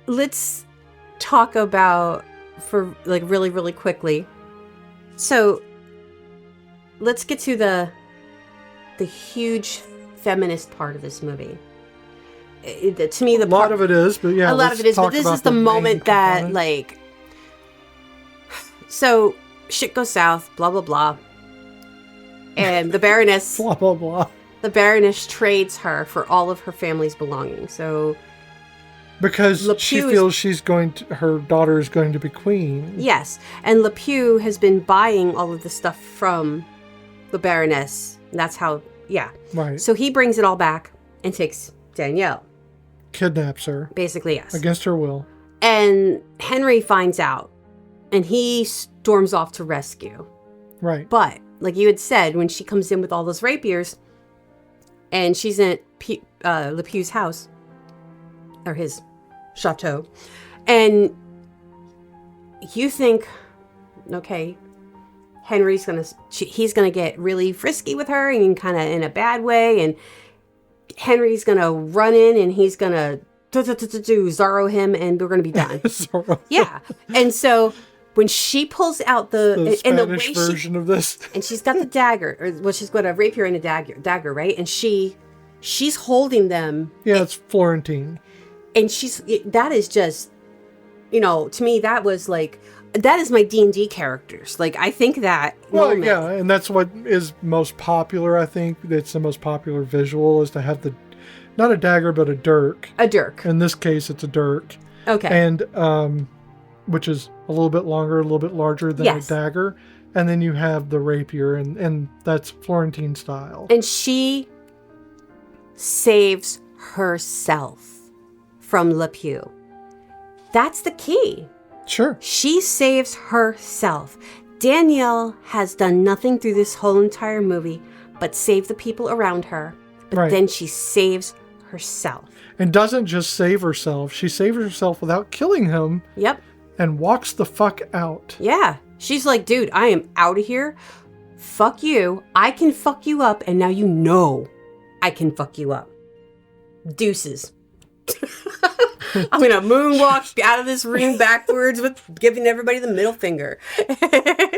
let's talk about, for like really, really quickly. So let's get to the huge feminist part of this movie. To me, a lot of it is, but this is the moment that like, so shit goes south, blah blah blah, and the Baroness blah blah blah. The Baroness trades her for all of her family's belongings. So because she feels her daughter is going to be queen. Yes, and LePew has been buying all of the stuff from the Baroness. That's how, right. So he brings it all back and takes Danielle. Kidnaps her. Basically, yes. Against her will. And Henry finds out, and he storms off to rescue. Right. But, like you had said, when she comes in with all those rapiers, and she's in LePew's house, or his chateau, and you think, okay, Henry's he's gonna get really frisky with her, and kind of in a bad way, and Henry's gonna run in and he's gonna Zorro him, and we're gonna be done. Yeah. And so when she pulls out the Spanish version of this, and she's got the dagger, she's got a rapier and a dagger, right? And she's holding them. Yeah, it's Florentine. And that is just, to me, that was like, that is my D&D characters. Like, I think that moment. Yeah, and that's what is most popular, I think. It's the most popular visual, is to have not a dagger, but a dirk. A dirk. In this case, it's a dirk. Okay. And, which is a little bit longer, a little bit larger than a dagger. And then you have the rapier, and that's Florentine style. And she saves herself from LePew. That's the key. Sure. She saves herself. Danielle has done nothing through this whole entire movie but save the people around her. But then she saves herself. And doesn't just save herself. She saves herself without killing him. Yep. And walks the fuck out. Yeah. She's like, dude, I am out of here. Fuck you. I can fuck you up. And now you know I can fuck you up. Deuces. I'm going to moonwalk out of this room backwards with giving everybody the middle finger.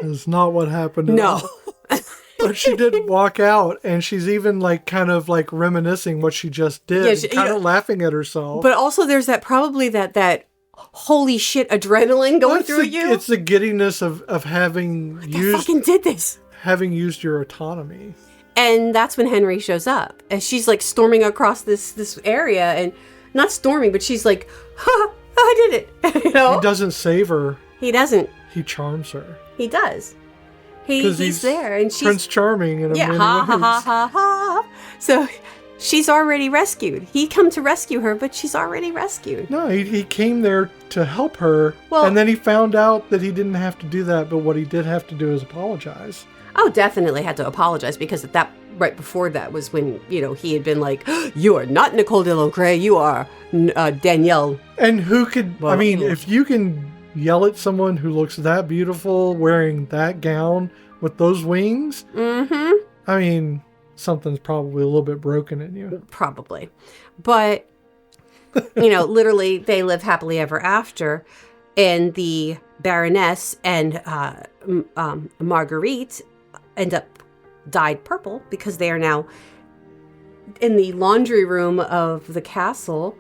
That's not what happened at all. But she did walk out, and she's even like kind of like reminiscing what she just did, kind of laughing at herself. But also there's that holy shit adrenaline going through you. It's the giddiness of having fucking did this. Having used your autonomy. And that's when Henry shows up. And she's like storming across this area, and not storming, but she's like, ha, I did it. You know? He doesn't save her. He doesn't. He charms her. He does. He's there, and she's Prince Charming in many ha ways. ha ha ha. So she's already rescued. He come to rescue her, but she's already rescued. No, he came there to help her, and then he found out that he didn't have to do that, but what he did have to do is apologize. Oh, definitely had to apologize, because right before that was when, he had been like, you are not Nicole de Locre, you are Danielle. And who could, if you can yell at someone who looks that beautiful wearing that gown with those wings, something's probably a little bit broken in you. Probably. But, literally they live happily ever after, and the Baroness and Marguerite end up dyed purple because they are now in the laundry room of the castle.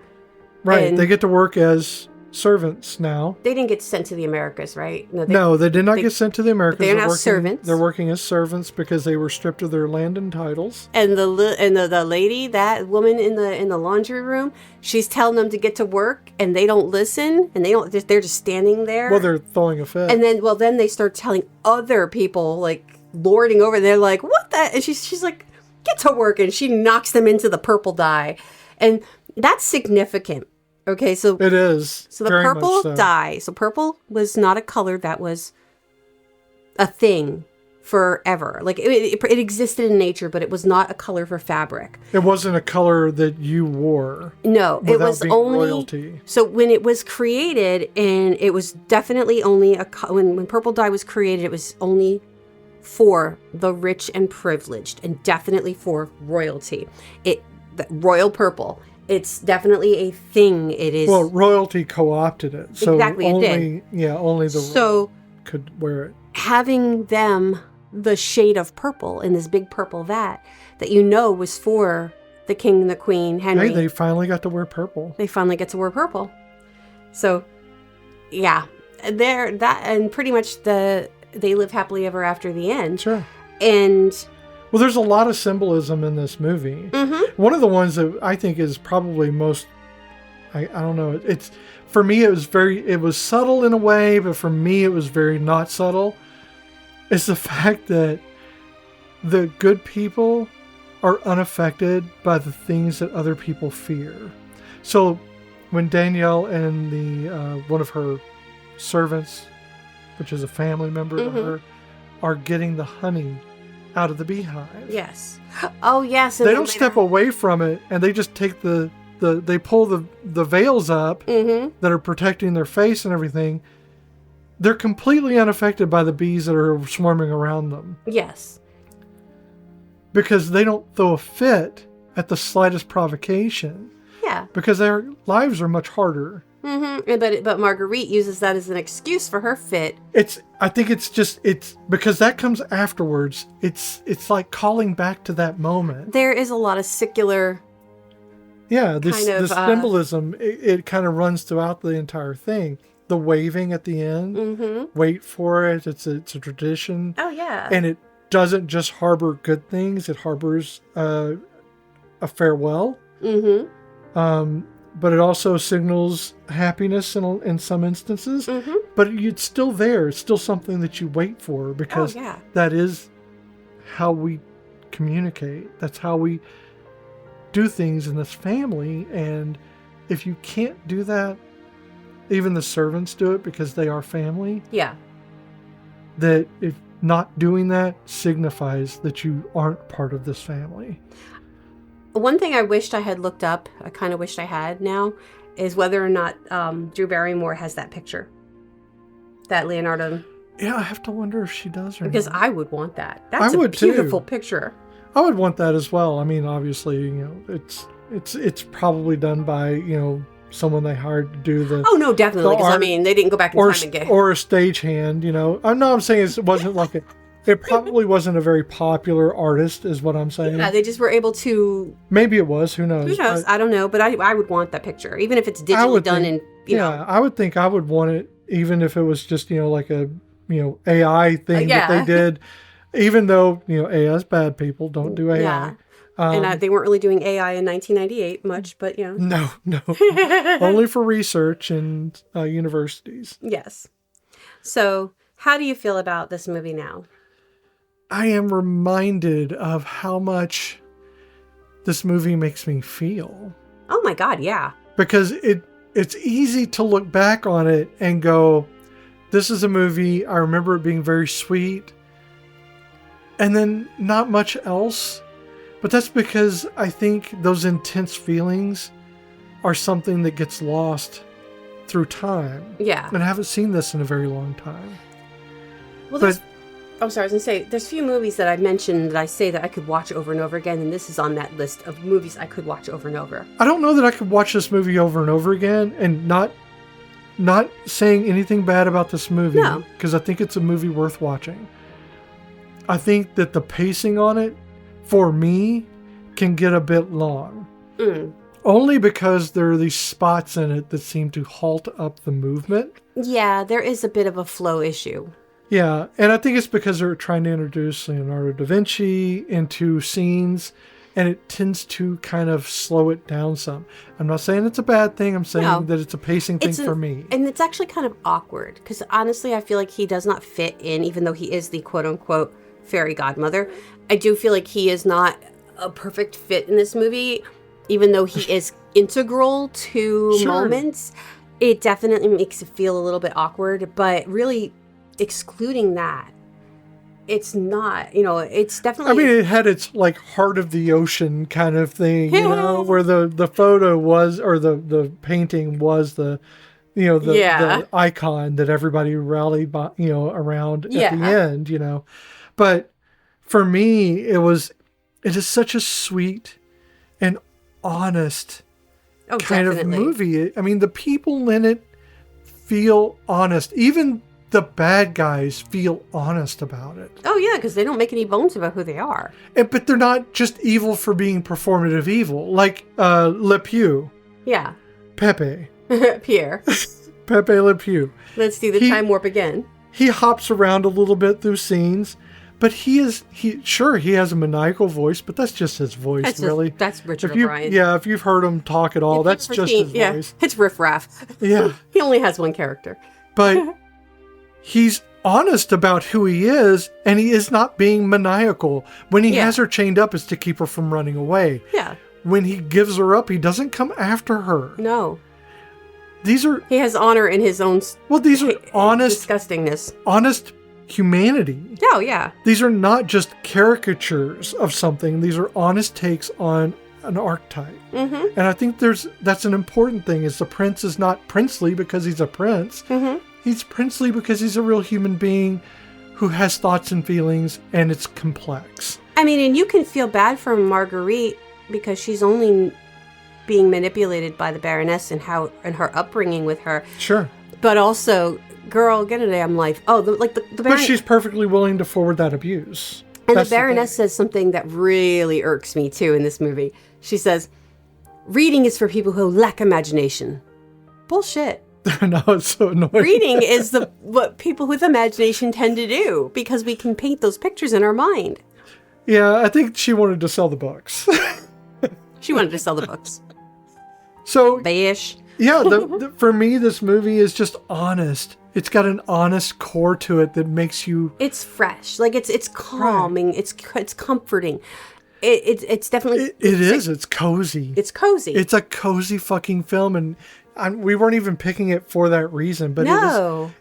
Right. They get to work as servants now. They didn't get sent to the Americas, right? No, they did not get sent to the Americas. They're now servants. They're working as servants because they were stripped of their land and titles. And the lady, that woman in the laundry room, she's telling them to get to work, and they don't listen, and they're just standing there. Well, they're throwing a fit. And then they start telling other people, like lording over. They're like, "What the?" And she's like, "Get to work!" And she knocks them into the purple dye, and that's significant. Okay, so it is. So the purple dye. So purple was not a color that was a thing forever. Like it existed in nature, but it was not a color for fabric. It wasn't a color that you wore. No, it was only royalty. So when it was created, and it was definitely only when purple dye was created, it was only for the rich and privileged, and definitely for royalty. The royal purple. It's definitely a thing. It is. Well, royalty co-opted it. So exactly, only, it did. Yeah, only the royal could wear it. Having them the shade of purple in this big purple vat that was for the king and the queen, Henry. Hey, they finally got to wear purple. They finally get to wear purple. So, yeah, and pretty much they live happily ever after the end. Sure. And well, there's a lot of symbolism in this movie. Mm-hmm. One of the ones that I think is probably most, I don't know, it's, for me, it was subtle in a way, but for me, it was very not subtle. It's the fact that the good people are unaffected by the things that other people fear. So when Danielle and one of her servants, which is a family member of her, are getting the honey out of the beehive. Yes. Oh, yes. They don't step away from it, and they just take they pull the veils up that are protecting their face and everything. They're completely unaffected by the bees that are swarming around them. Yes. Because they don't throw a fit at the slightest provocation. Yeah. Because their lives are much harder. Mm-hmm. But Marguerite uses that as an excuse for her fit. I think it's because that comes afterwards. It's like calling back to that moment. There is a lot of secular. Yeah, this symbolism. It kind of runs throughout the entire thing. The waving at the end. Mm-hmm. Wait for it. It's a tradition. Oh yeah. And it doesn't just harbor good things. It harbors a farewell. Mm-hmm. But it also signals happiness in some instances. Mm-hmm. But it's still there. It's still something that you wait for, because that is how we communicate. That's how we do things in this family. And if you can't do that, even the servants do it because they are family. Yeah. That if not doing that signifies that you aren't part of this family. One thing I wished I had looked up, I kind of wished I had now, is whether or not Drew Barrymore has that picture. That Leonardo. Yeah, I have to wonder if she does or because not. I would want that. That's I would a beautiful too. picture. I would want that as well. I mean, obviously, it's probably done by, someone they hired to do the... Oh, no, definitely. Because, they didn't go back in time and get... Or a stagehand, I'm saying it wasn't like a... It probably wasn't a very popular artist, is what I'm saying. Yeah, they just were able to... Maybe it was. Who knows? Who knows? I don't know. But I would want that picture. Even if it's digitally done and, I would think I would want it, even if it was just, like a, AI thing that they did. Even though, AI's bad, people don't do AI. Yeah. And they weren't really doing AI in 1998 much, but, No. Only for research and universities. Yes. So, how do you feel about this movie now? I am reminded of how much this movie makes me feel. Oh my God, yeah. Because it's easy to look back on it and go, this is a movie, I remember it being very sweet, and then not much else. But that's because I think those intense feelings are something that gets lost through time. Yeah. And I haven't seen this in a very long time. Well, I was going to say, there's few movies that I've mentioned that I say that I could watch over and over again, and this is on that list of movies I could watch over and over. I don't know that I could watch this movie over and over again and not saying anything bad about this movie. No. Because I think it's a movie worth watching. I think that the pacing on it, for me, can get a bit long. Only because there are these spots in it that seem to halt up the movement. Yeah, there is a bit of a flow issue. Yeah, and I think it's because they're trying to introduce Leonardo da Vinci into scenes, and it tends to kind of slow it down some. I'm not saying it's a bad thing. I'm saying that it's a pacing thing for me. And it's actually kind of awkward, because honestly, I feel like he does not fit in, even though he is the quote-unquote fairy godmother. I do feel like he is not a perfect fit in this movie, even though he is integral to moments. It definitely makes it feel a little bit awkward, but really excluding that, it's not, it's definitely... I mean, it had its, heart of the ocean kind of thing, where the photo was, or the painting was the icon that everybody rallied by, around at the end, But for me, it is such a sweet and honest kind of movie. I mean, the people in it feel honest. Even the bad guys feel honest about it. Oh, yeah, because they don't make any bones about who they are. But they're not just evil for being performative evil. Like Le Pew. Yeah. Pepe. Pierre. Pepe Le Pew. Let's do the time warp again. He hops around a little bit through scenes, but he has a maniacal voice, but that's just his voice, really. That's Richard O'Brien. Yeah, if you've heard him talk at all, that's just his voice. It's Riff Raff. Yeah. He only has one character. But he's honest about who he is, and he is not being maniacal. When he has her chained up, it's to keep her from running away. Yeah. When he gives her up, he doesn't come after her. No. He has honor in his own... Well, these are honest... disgustingness. Honest humanity. Oh, yeah. These are not just caricatures of something. These are honest takes on an archetype. Mm-hmm. And I think that's an important thing, is the prince is not princely because he's a prince. Mm-hmm. He's princely because he's a real human being who has thoughts and feelings, and it's complex. I mean, and you can feel bad for Marguerite because she's only being manipulated by the Baroness and her upbringing with her. Sure. But also, girl, get a damn life. Oh, the Baroness. But she's perfectly willing to forward that abuse. And the Baroness says something that really irks me, too, in this movie. She says, reading is for people who lack imagination. Bullshit. No, it's so annoying. Reading is what people with imagination tend to do, because we can paint those pictures in our mind. Yeah, I think she wanted to sell the books. She wanted to sell the books. So, Bayish. Yeah, for me, this movie is just honest. It's got an honest core to it that makes you... It's fresh. It's calming. Right. It's comforting. It's definitely... It is. It's cozy. It's cozy. It's a cozy fucking film, and we weren't even picking it for that reason, but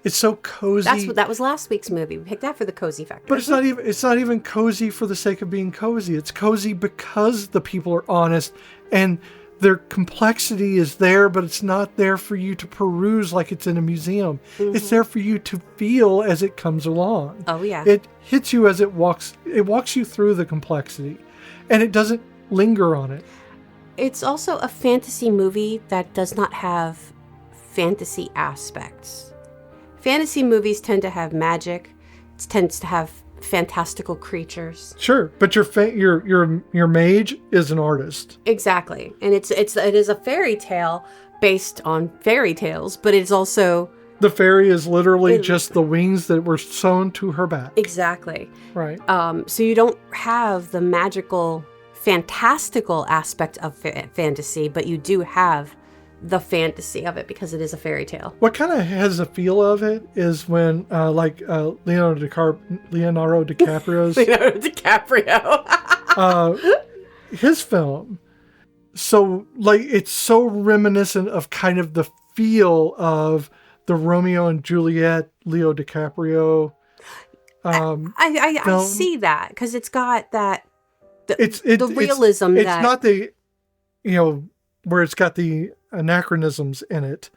it's so cozy. That was last week's movie. We picked that for the cozy factor. But it's not even cozy for the sake of being cozy. It's cozy because the people are honest and their complexity is there, but it's not there for you to peruse like it's in a museum. Mm-hmm. It's there for you to feel as it comes along. Oh yeah. It hits you as it walks you through the complexity, and it doesn't linger on it. It's also a fantasy movie that does not have fantasy aspects. Fantasy movies tend to have magic. It tends to have fantastical creatures. Sure, but your mage is an artist. Exactly, and it is a fairy tale based on fairy tales, but it's also the fairy is literally just the wings that were sewn to her back. Exactly. Right. So you don't have the magical, fantastical aspect of fantasy, but you do have the fantasy of it because it is a fairy tale. What kind of has a feel of it is when, Leonardo DiCaprio's Leonardo DiCaprio, his film. So, like, it's so reminiscent of kind of the feel of the Romeo and Juliet, Leo DiCaprio. I see that because it's got that. The realism. It's not the, where it's got the anachronisms in it.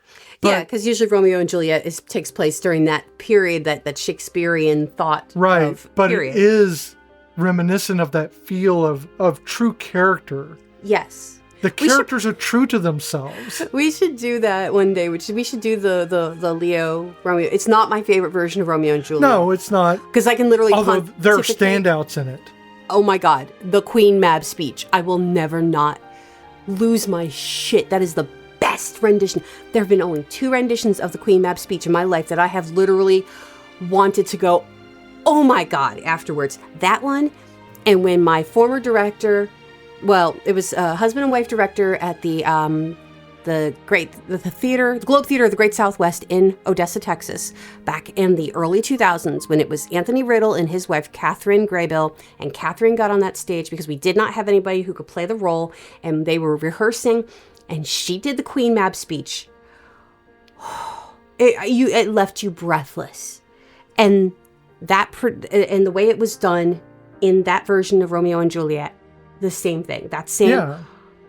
Yeah, because usually Romeo and Juliet takes place during that period, that Shakespearean thought. Right, but period. It is reminiscent of that feel of true character. Yes. The characters are true to themselves. We should do that one day. We should do the Leo Romeo. It's not my favorite version of Romeo and Juliet. No, it's not. Because I can literally. Although there are standouts in it. Oh my God, the Queen Mab speech. I will never not lose my shit. That is the best rendition. There have been only 2 renditions of the Queen Mab speech in my life that I have literally wanted to go, oh my God, afterwards. That one, and when my former director, well, it was a husband and wife director at the theater, the Globe Theater of the Great Southwest in Odessa, Texas, back in the early 2000s, when it was Anthony Riddle and his wife, Catherine Graybill, and Catherine got on that stage because we did not have anybody who could play the role, and they were rehearsing, and she did the Queen Mab speech. It left you breathless. And and the way it was done in that version of Romeo and Juliet, the same thing. That same... Yeah.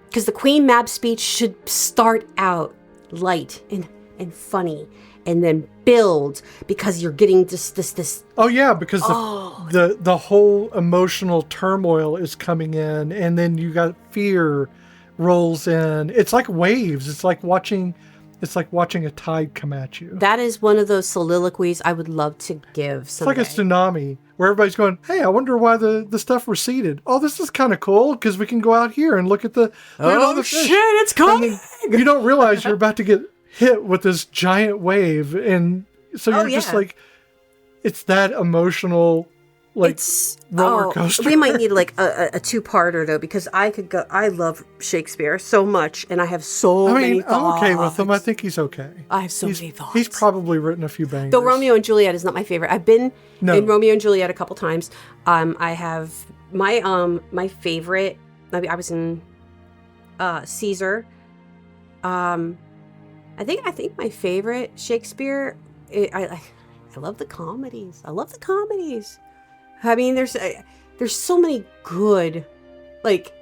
Because the Queen Mab speech should start out light and funny, and then build because you're getting just this. Oh yeah, because the whole emotional turmoil is coming in, and then you got fear rolls in. It's like waves. It's like watching a tide come at you. That is one of those soliloquies I would love to give someday. It's like a tsunami where everybody's going, hey, I wonder why the stuff receded. Oh, this is kind of cool because we can go out here and look at the shit, it's coming. You don't realize you're about to get hit with this giant wave, and so you're just like, it's that emotional. It's roller coaster. We might need like a 2-parter though, because I love Shakespeare so much, and I have many thoughts. I'm okay with him. I think he's okay. I have many thoughts. He's probably written a few bangers. Though Romeo and Juliet is not my favorite. I've been in Romeo and Juliet a couple times. I have my favorite. I was in Caesar. I think my favorite Shakespeare. I love the comedies. I mean, there's so many good,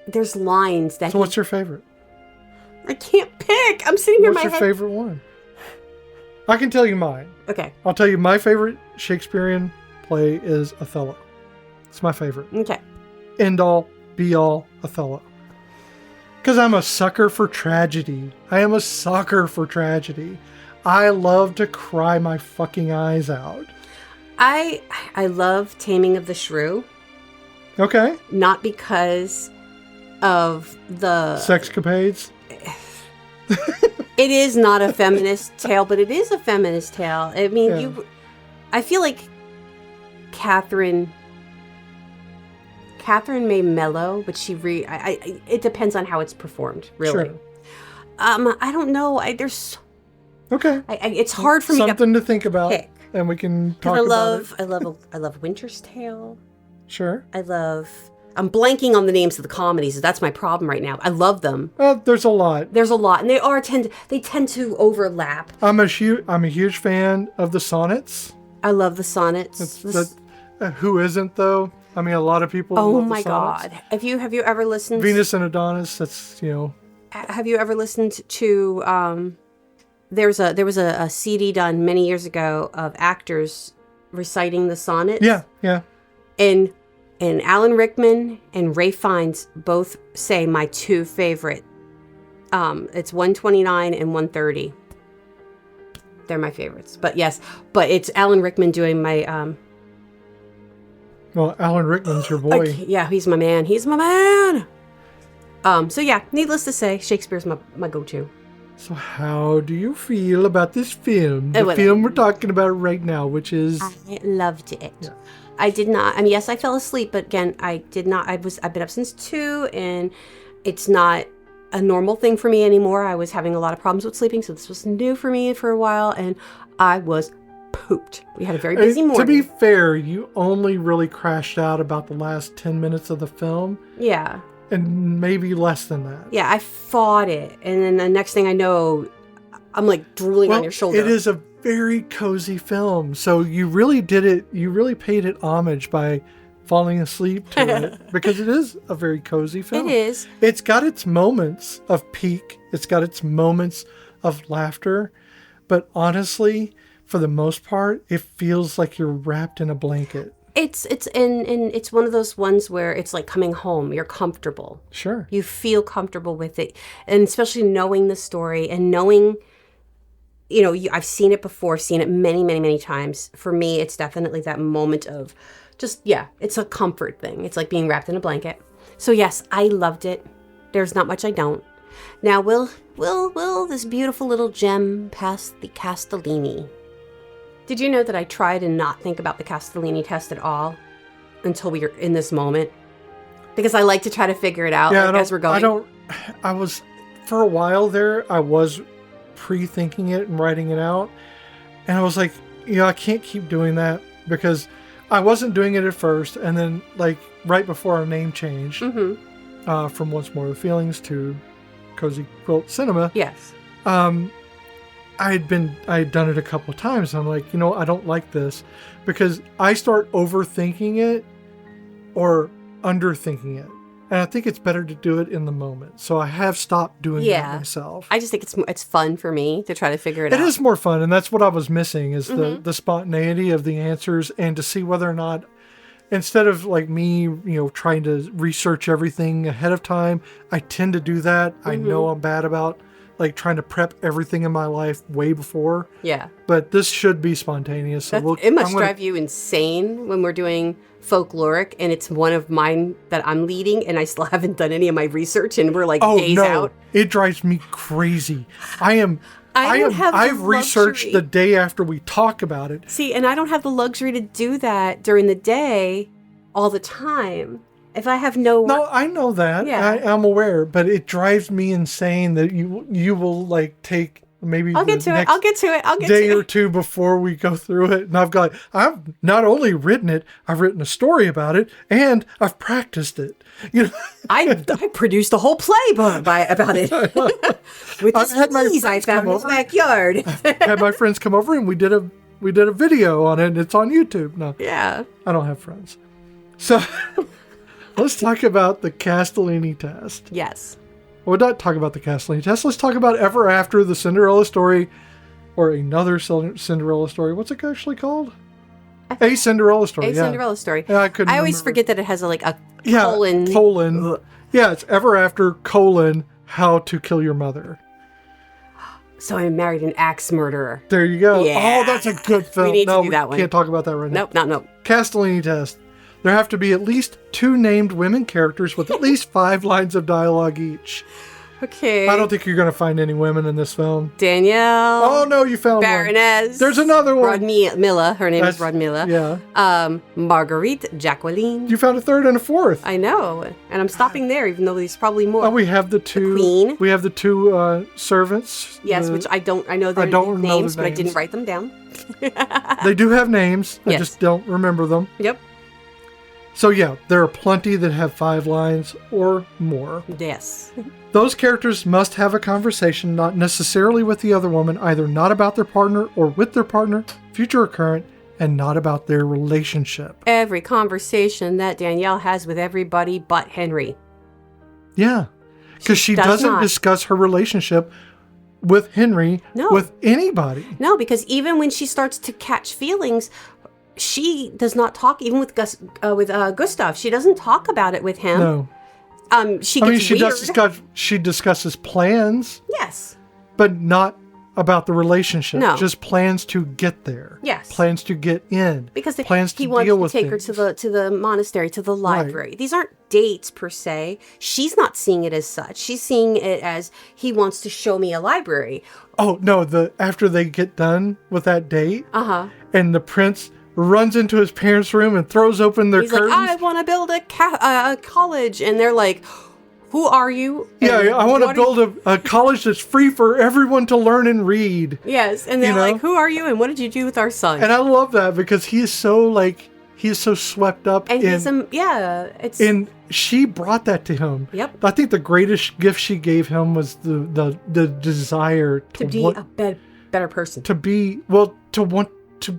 there's lines that. So what's your favorite? I can't pick. I'm sitting here. What's your favorite one? I can tell you mine. Okay. I'll tell you my favorite Shakespearean play is Othello. It's my favorite. Okay. End all, be all, Othello. Because I'm a sucker for tragedy. I love to cry my fucking eyes out. I love Taming of the Shrew. Okay. Not because of the... Sexcapades? It is not a feminist tale, but it is a feminist tale. I mean, I feel like Catherine may mellow, but it depends on how it's performed, really. Sure. I don't know. There's... Okay. It's hard for me to think about. Pick. And we can talk about it. I love Winter's Tale. Sure. I love I'm blanking on the names of the comedies. That's my problem right now. I love them. There's a lot. There's a lot, and they tend to overlap. I'm a huge fan of the sonnets. I love the sonnets. Who isn't though? I mean, a lot of people. Oh love my the sonnets. God! Have you ever listened? Venus and Adonis. That's Have you ever listened to? There was a CD done many years ago of actors reciting the sonnets. Yeah. And Alan Rickman and Ralph Fiennes both say my two favorite. It's 129 and 130. They're my favorites. But it's Alan Rickman doing my. Well, Alan Rickman's your boy. Yeah, he's my man. He's my man. So yeah, needless to say, Shakespeare's my go-to. So how do you feel about this film? The film we're talking about right now, which is... I loved it. Yeah. I did not... I mean, yes, I fell asleep, but again, I did not... I've been up since 2, and it's not a normal thing for me anymore. I was having a lot of problems with sleeping, so this was new for me for a while, and I was pooped. We had a very busy morning. To be fair, you only really crashed out about the last 10 minutes of the film. Yeah. And maybe less than that. Yeah, I fought it. And then the next thing I know, I'm like drooling on your shoulder. It is a very cozy film. So you really did it. You really paid it homage by falling asleep to it. Because it is a very cozy film. It is. It's got its moments of peak. It's got its moments of laughter. But honestly, for the most part, it feels like you're wrapped in a blanket. It's one of those ones where it's like coming home. You're comfortable. Sure. You feel comfortable with it. And especially knowing the story and knowing, I've seen it before, seen it many, many, many times. For me, it's definitely that moment of it's a comfort thing. It's like being wrapped in a blanket. So yes, I loved it. There's not much I don't. Now, will this beautiful little gem pass the Castellini? Did you know that I try to not think about the Castellini test at all until we are in this moment? Because I like to try to figure it out as we're going. For a while there, I was pre-thinking it and writing it out. And I was like, I can't keep doing that because I wasn't doing it at first. And then like right before our name changed from Once More the Feelings to Cozy Quilt Cinema. Yes. I had done it a couple of times. And I'm like, I don't like this because I start overthinking it or underthinking it. And I think it's better to do it in the moment. So I have stopped doing that myself. I just think it's fun for me to try to figure it out. It is more fun. And that's what I was missing is the spontaneity of the answers and to see whether or not, instead of like me, trying to research everything ahead of time, I tend to do that. I know I'm bad about like trying to prep everything in my life way before. Yeah. But this should be spontaneous. So it must drive you insane when we're doing folkloric and it's one of mine that I'm leading and I still haven't done any of my research and we're like days out. It drives me crazy. I've researched luxury. the day after we talk about it. See, and I don't have the luxury to do that during the day all the time. If I have no... No, I know that. Yeah. I'm aware, but it drives me insane that you will like take maybe I'll get to it. day or two before we go through it. And I've not only written it, I've written a story about it, and I've practiced it. I produced a whole play about it. With the I found in his backyard. I've had my friends come over and we did a video on it, and it's on YouTube. No. Yeah. I don't have friends. So... Let's talk about the Castellini test. Yes. Well, not talk about the Castellini test. Let's talk about Ever After, the Cinderella story, or another Cinderella story. What's it actually called? A Cinderella story. Cinderella story. Yeah, I always forget that it has a colon. Colon. Ugh. Yeah, it's Ever After, How to Kill Your Mother. So I married an axe murderer. There you go. Yeah. Oh, that's a good film. We need to do that one. Can't talk about that right now. Nope. Castellini test. There have to be at least 2 named women characters with at least 5 lines of dialogue each. Okay. I don't think you're going to find any women in this film. Danielle. Oh, no, you found Baroness. one. There's another one. Rodmilla. Her name is Rodmilla. Yeah. Marguerite. Jacqueline. You found a 3rd and a 4th. I know. And I'm stopping there, even though there's probably more. Oh, we have the 2. The Queen. We have the 2 servants. Yes, which I know their names, but I didn't write them down. They do have names. I Yes. just don't remember them. Yep. So yeah, there are plenty that have 5 lines or more. Yes. Those characters must have a conversation, not necessarily with the other woman, either not about their partner or with their partner, future or current, and not about their relationship. Every conversation that Danielle has with everybody but Henry. Yeah, because she doesn't discuss her relationship with Henry, with anybody. No, because even when she starts to catch feelings, she does not talk, even with Gustav. She doesn't talk about it with him. No. She discusses plans. Yes. But not about the relationship. No. Just plans to get there. Yes. Plans to get in. Because plans he to wants deal to with take things. her to the monastery, to the library. Right. These aren't dates per se. She's not seeing it as such. She's seeing it as he wants to show me a library. Oh no! After they get done with that date, and the prince runs into his parents' room and throws open their curtains. He's like, I want to build a college. And they're like, who are you? And I want to build a college that's free for everyone to learn and read. Yes. And they're like, who are you? And what did you do with our son? And I love that because he is so swept up and she brought that to him. Yep. I think the greatest gift she gave him was the desire to be a better person. To want to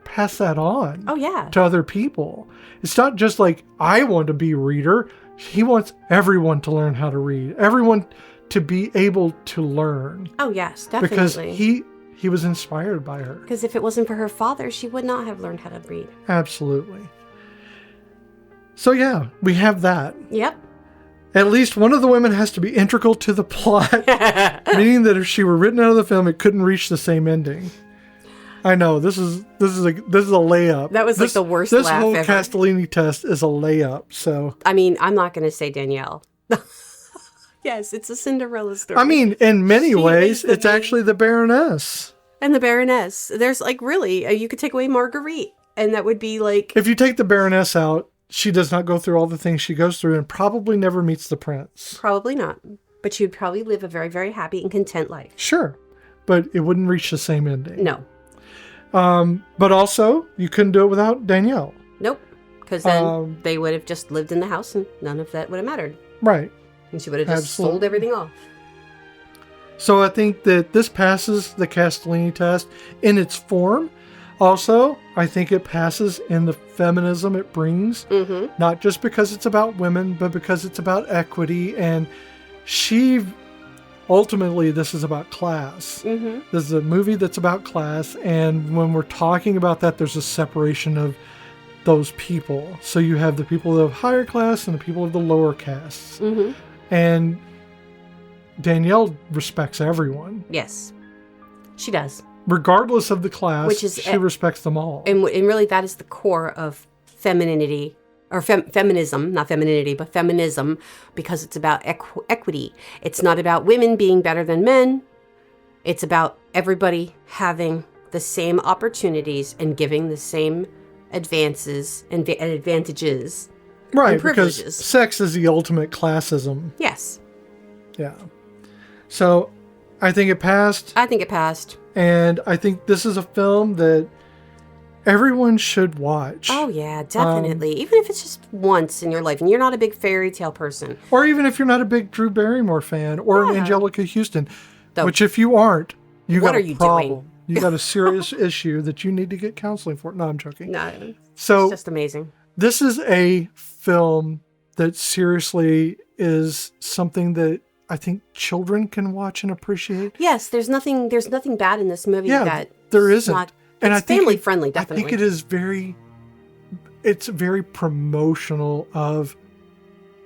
pass that on. Oh yeah. To other people. It's not just like I want to be a reader. He wants everyone to learn how to read. Everyone to be able to learn. Oh yes, definitely. Because he was inspired by her. Because if it wasn't for her father, she would not have learned how to read. Absolutely. So yeah, we have that. Yep. At least one of the women has to be integral to the plot, meaning that if she were written out of the film, it couldn't reach the same ending. I know this is a layup. That was the worst laugh ever. This whole Castellini test is a layup. So I mean, I'm not going to say Danielle. Yes, it's a Cinderella story. I mean, in many ways, it's actually the Baroness. And the Baroness. There's really, you could take away Marguerite, and that would be like... If you take the Baroness out, she does not go through all the things she goes through and probably never meets the prince. Probably not. But she would probably live a very, very happy and content life. Sure. But it wouldn't reach the same ending. No. But also, you couldn't do it without Danielle. Nope. Because then they would have just lived in the house and none of that would have mattered. Right. And she would have just sold everything off. So I think that this passes the Castellini test in its form. Also, I think it passes in the feminism it brings. Mm-hmm. Not just because it's about women, but because it's about equity. And ultimately, this is about class. Mm-hmm. This is a movie that's about class. And when we're talking about that, there's a separation of those people. So you have the people of higher class and the people of the lower castes. Mm-hmm. And Danielle respects everyone. Yes, she does. Regardless of the class, she respects them all. And really, that is the core of femininity, or feminism, not femininity, but feminism, because it's about equity. It's not about women being better than men. It's about everybody having the same opportunities and giving the same advances and advantages. Right, because sex is the ultimate classism. Yes. Yeah. So, I think it passed. And I think this is a film that everyone should watch. Oh, yeah, definitely. Even if it's just once in your life and you're not a big fairy tale person. Or even if you're not a big Drew Barrymore fan or an Angelica Huston. Which if you aren't, you got a problem. Doing? You got a serious issue that you need to get counseling for. No, I'm joking. No, so, it's just amazing. This is a film that seriously is something that I think children can watch and appreciate. Yes, there's nothing bad in this movie. Yeah, there isn't. And it's family friendly, definitely. I think it is it's very promotional of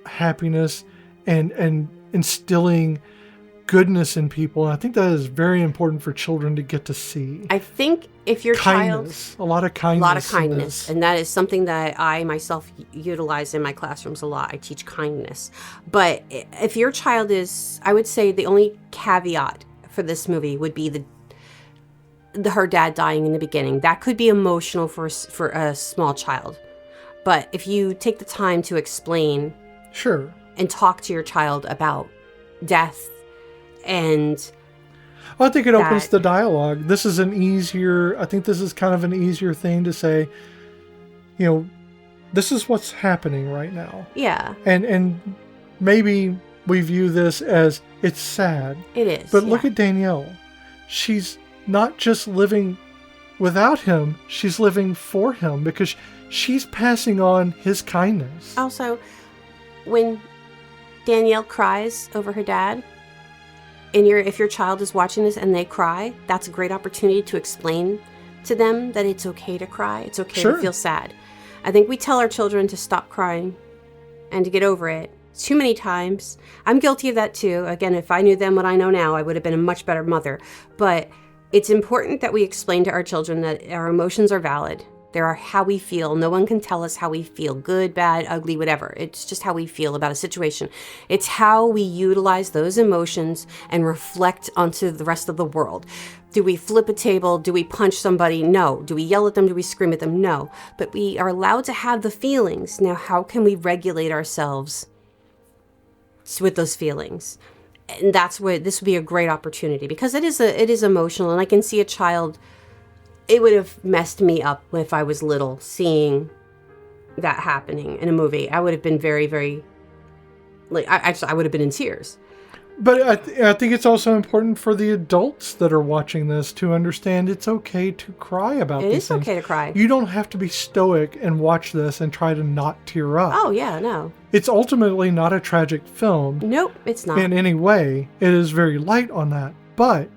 happiness and instilling goodness in people. And I think that is very important for children to get to see. I think if your kindness, a lot of kindness. And that is something that I myself utilize in my classrooms a lot. I teach kindness. But if your child is, I would say the only caveat for this movie would be her dad dying in the beginning. That could be emotional for a small child. But if you take the time to explain, sure, and talk to your child about death, and I think it opens the dialogue. This is I think this is kind of an easier thing to say, this is what's happening right now. Yeah. And maybe we view this as it's sad. It is. But look at Danielle. She's not just living without him, she's living for him because she's passing on his kindness. Also, when Danielle cries over her dad, and if your child is watching this and they cry, that's a great opportunity to explain to them that it's okay to cry. It's okay to feel sad. I think we tell our children to stop crying and to get over it too many times. I'm guilty of that too. Again, if I knew then what I know now, I would have been a much better mother. But it's important that we explain to our children that our emotions are valid. They are how we feel. No one can tell us how we feel, good, bad, ugly, whatever. It's just how we feel about a situation. It's how we utilize those emotions and reflect onto the rest of the world. Do we flip a table? Do we punch somebody? No. Do we yell at them? Do we scream at them? No. But we are allowed to have the feelings. Now, how can we regulate ourselves with those feelings? And that's where this would be a great opportunity, because it is emotional, and I can see a child. It would have messed me up if I was little, seeing that happening in a movie. I would have been very, very, I would have been in tears. But I think it's also important for the adults that are watching this to understand it's okay to cry about these things. It is okay to cry. You don't have to be stoic and watch this and try to not tear up. Oh, yeah, no. It's ultimately not a tragic film. Nope, it's not. In any way. It is very light on that. But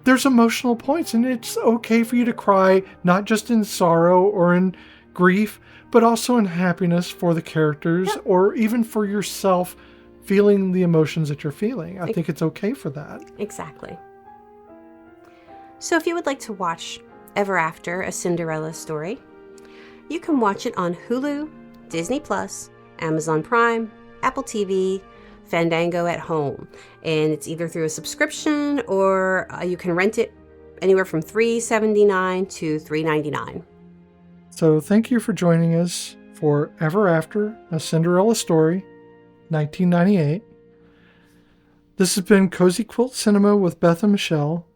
there's emotional points, and it's okay for you to cry, not just in sorrow or in grief, but also in happiness for the characters, or even for yourself feeling the emotions that you're feeling. I think it's okay for that. Exactly. So if you would like to watch Ever After, A Cinderella Story, you can watch it on Hulu, Disney Plus, Amazon Prime, Apple TV, Fandango at home. And it's either through a subscription or you can rent it anywhere from $3.79 to $3.99. So thank you for joining us for Ever After, A Cinderella Story, 1998. This has been Cozy Quilt Cinema with Beth and Michelle.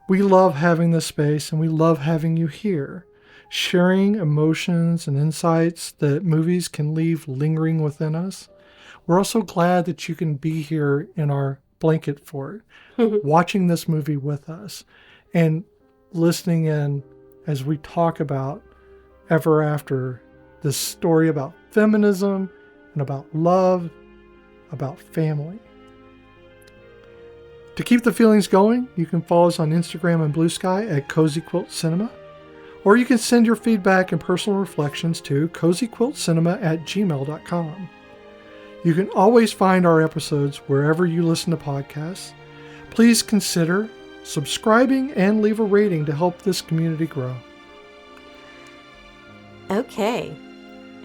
We love having this space, and we love having you here, sharing emotions and insights that movies can leave lingering within us. We're also glad that you can be here in our blanket fort, watching this movie with us and listening in as we talk about Ever After, this story about feminism and about love, about family. To keep the feelings going, you can follow us on Instagram and Blue Sky at Cozy Quilt Cinema, or you can send your feedback and personal reflections to cozyquiltcinema@gmail.com. You can always find our episodes wherever you listen to podcasts. Please consider subscribing and leave a rating to help this community grow. Okay,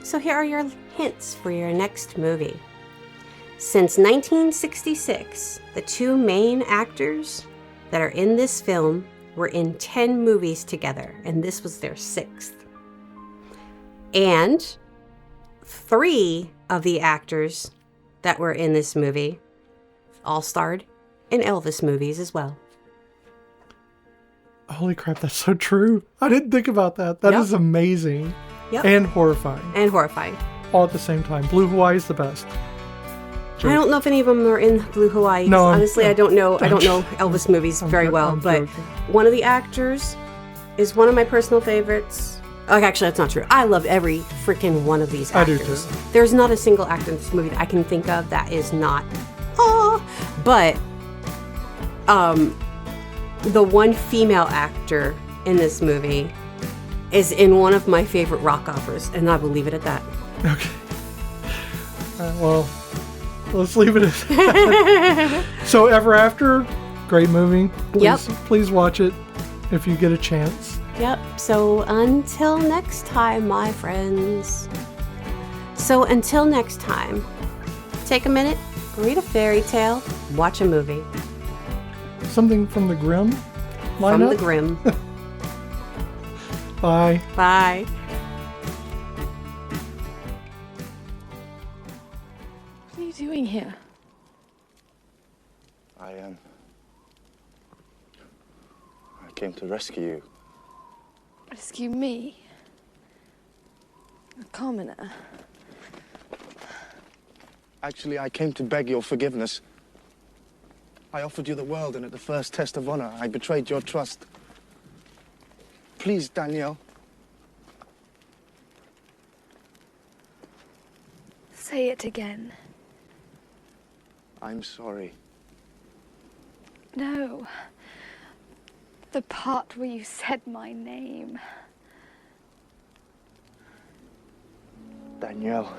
so here are your hints for your next movie. Since 1966, the two main actors that are in this film were in 10 movies together, and this was their 6th. And 3 of the actors that were in this movie all starred in Elvis movies as well. Holy crap, that's so true. I didn't think about that. That is amazing. Yep. And horrifying. And horrifying. All at the same time. Blue Hawaii is the best. Joke. I don't know if any of them are in Blue Hawaii. No, honestly, I don't know. I don't know Elvis movies very well, but one of the actors is one of my personal favorites. Oh, actually, that's not true. I love every freaking one of these actors. I do too. There's not a single actor in this movie that I can think of that is not. But the one female actor in this movie is in one of my favorite rock operas, and I will leave it at that. Okay. Well, let's leave it at that. So, Ever After, great movie. Please watch it if you get a chance. Yep. So until next time, my friends. Take a minute, read a fairy tale, watch a movie. Something from the Grimm lineup? From the Grimm. Bye. Bye. What are you doing here? I came to rescue you. Rescue me? A commoner. Actually, I came to beg your forgiveness. I offered you the world, and at the first test of honor, I betrayed your trust. Please, Danielle. Say it again. I'm sorry. No. The part where you said my name. Danielle.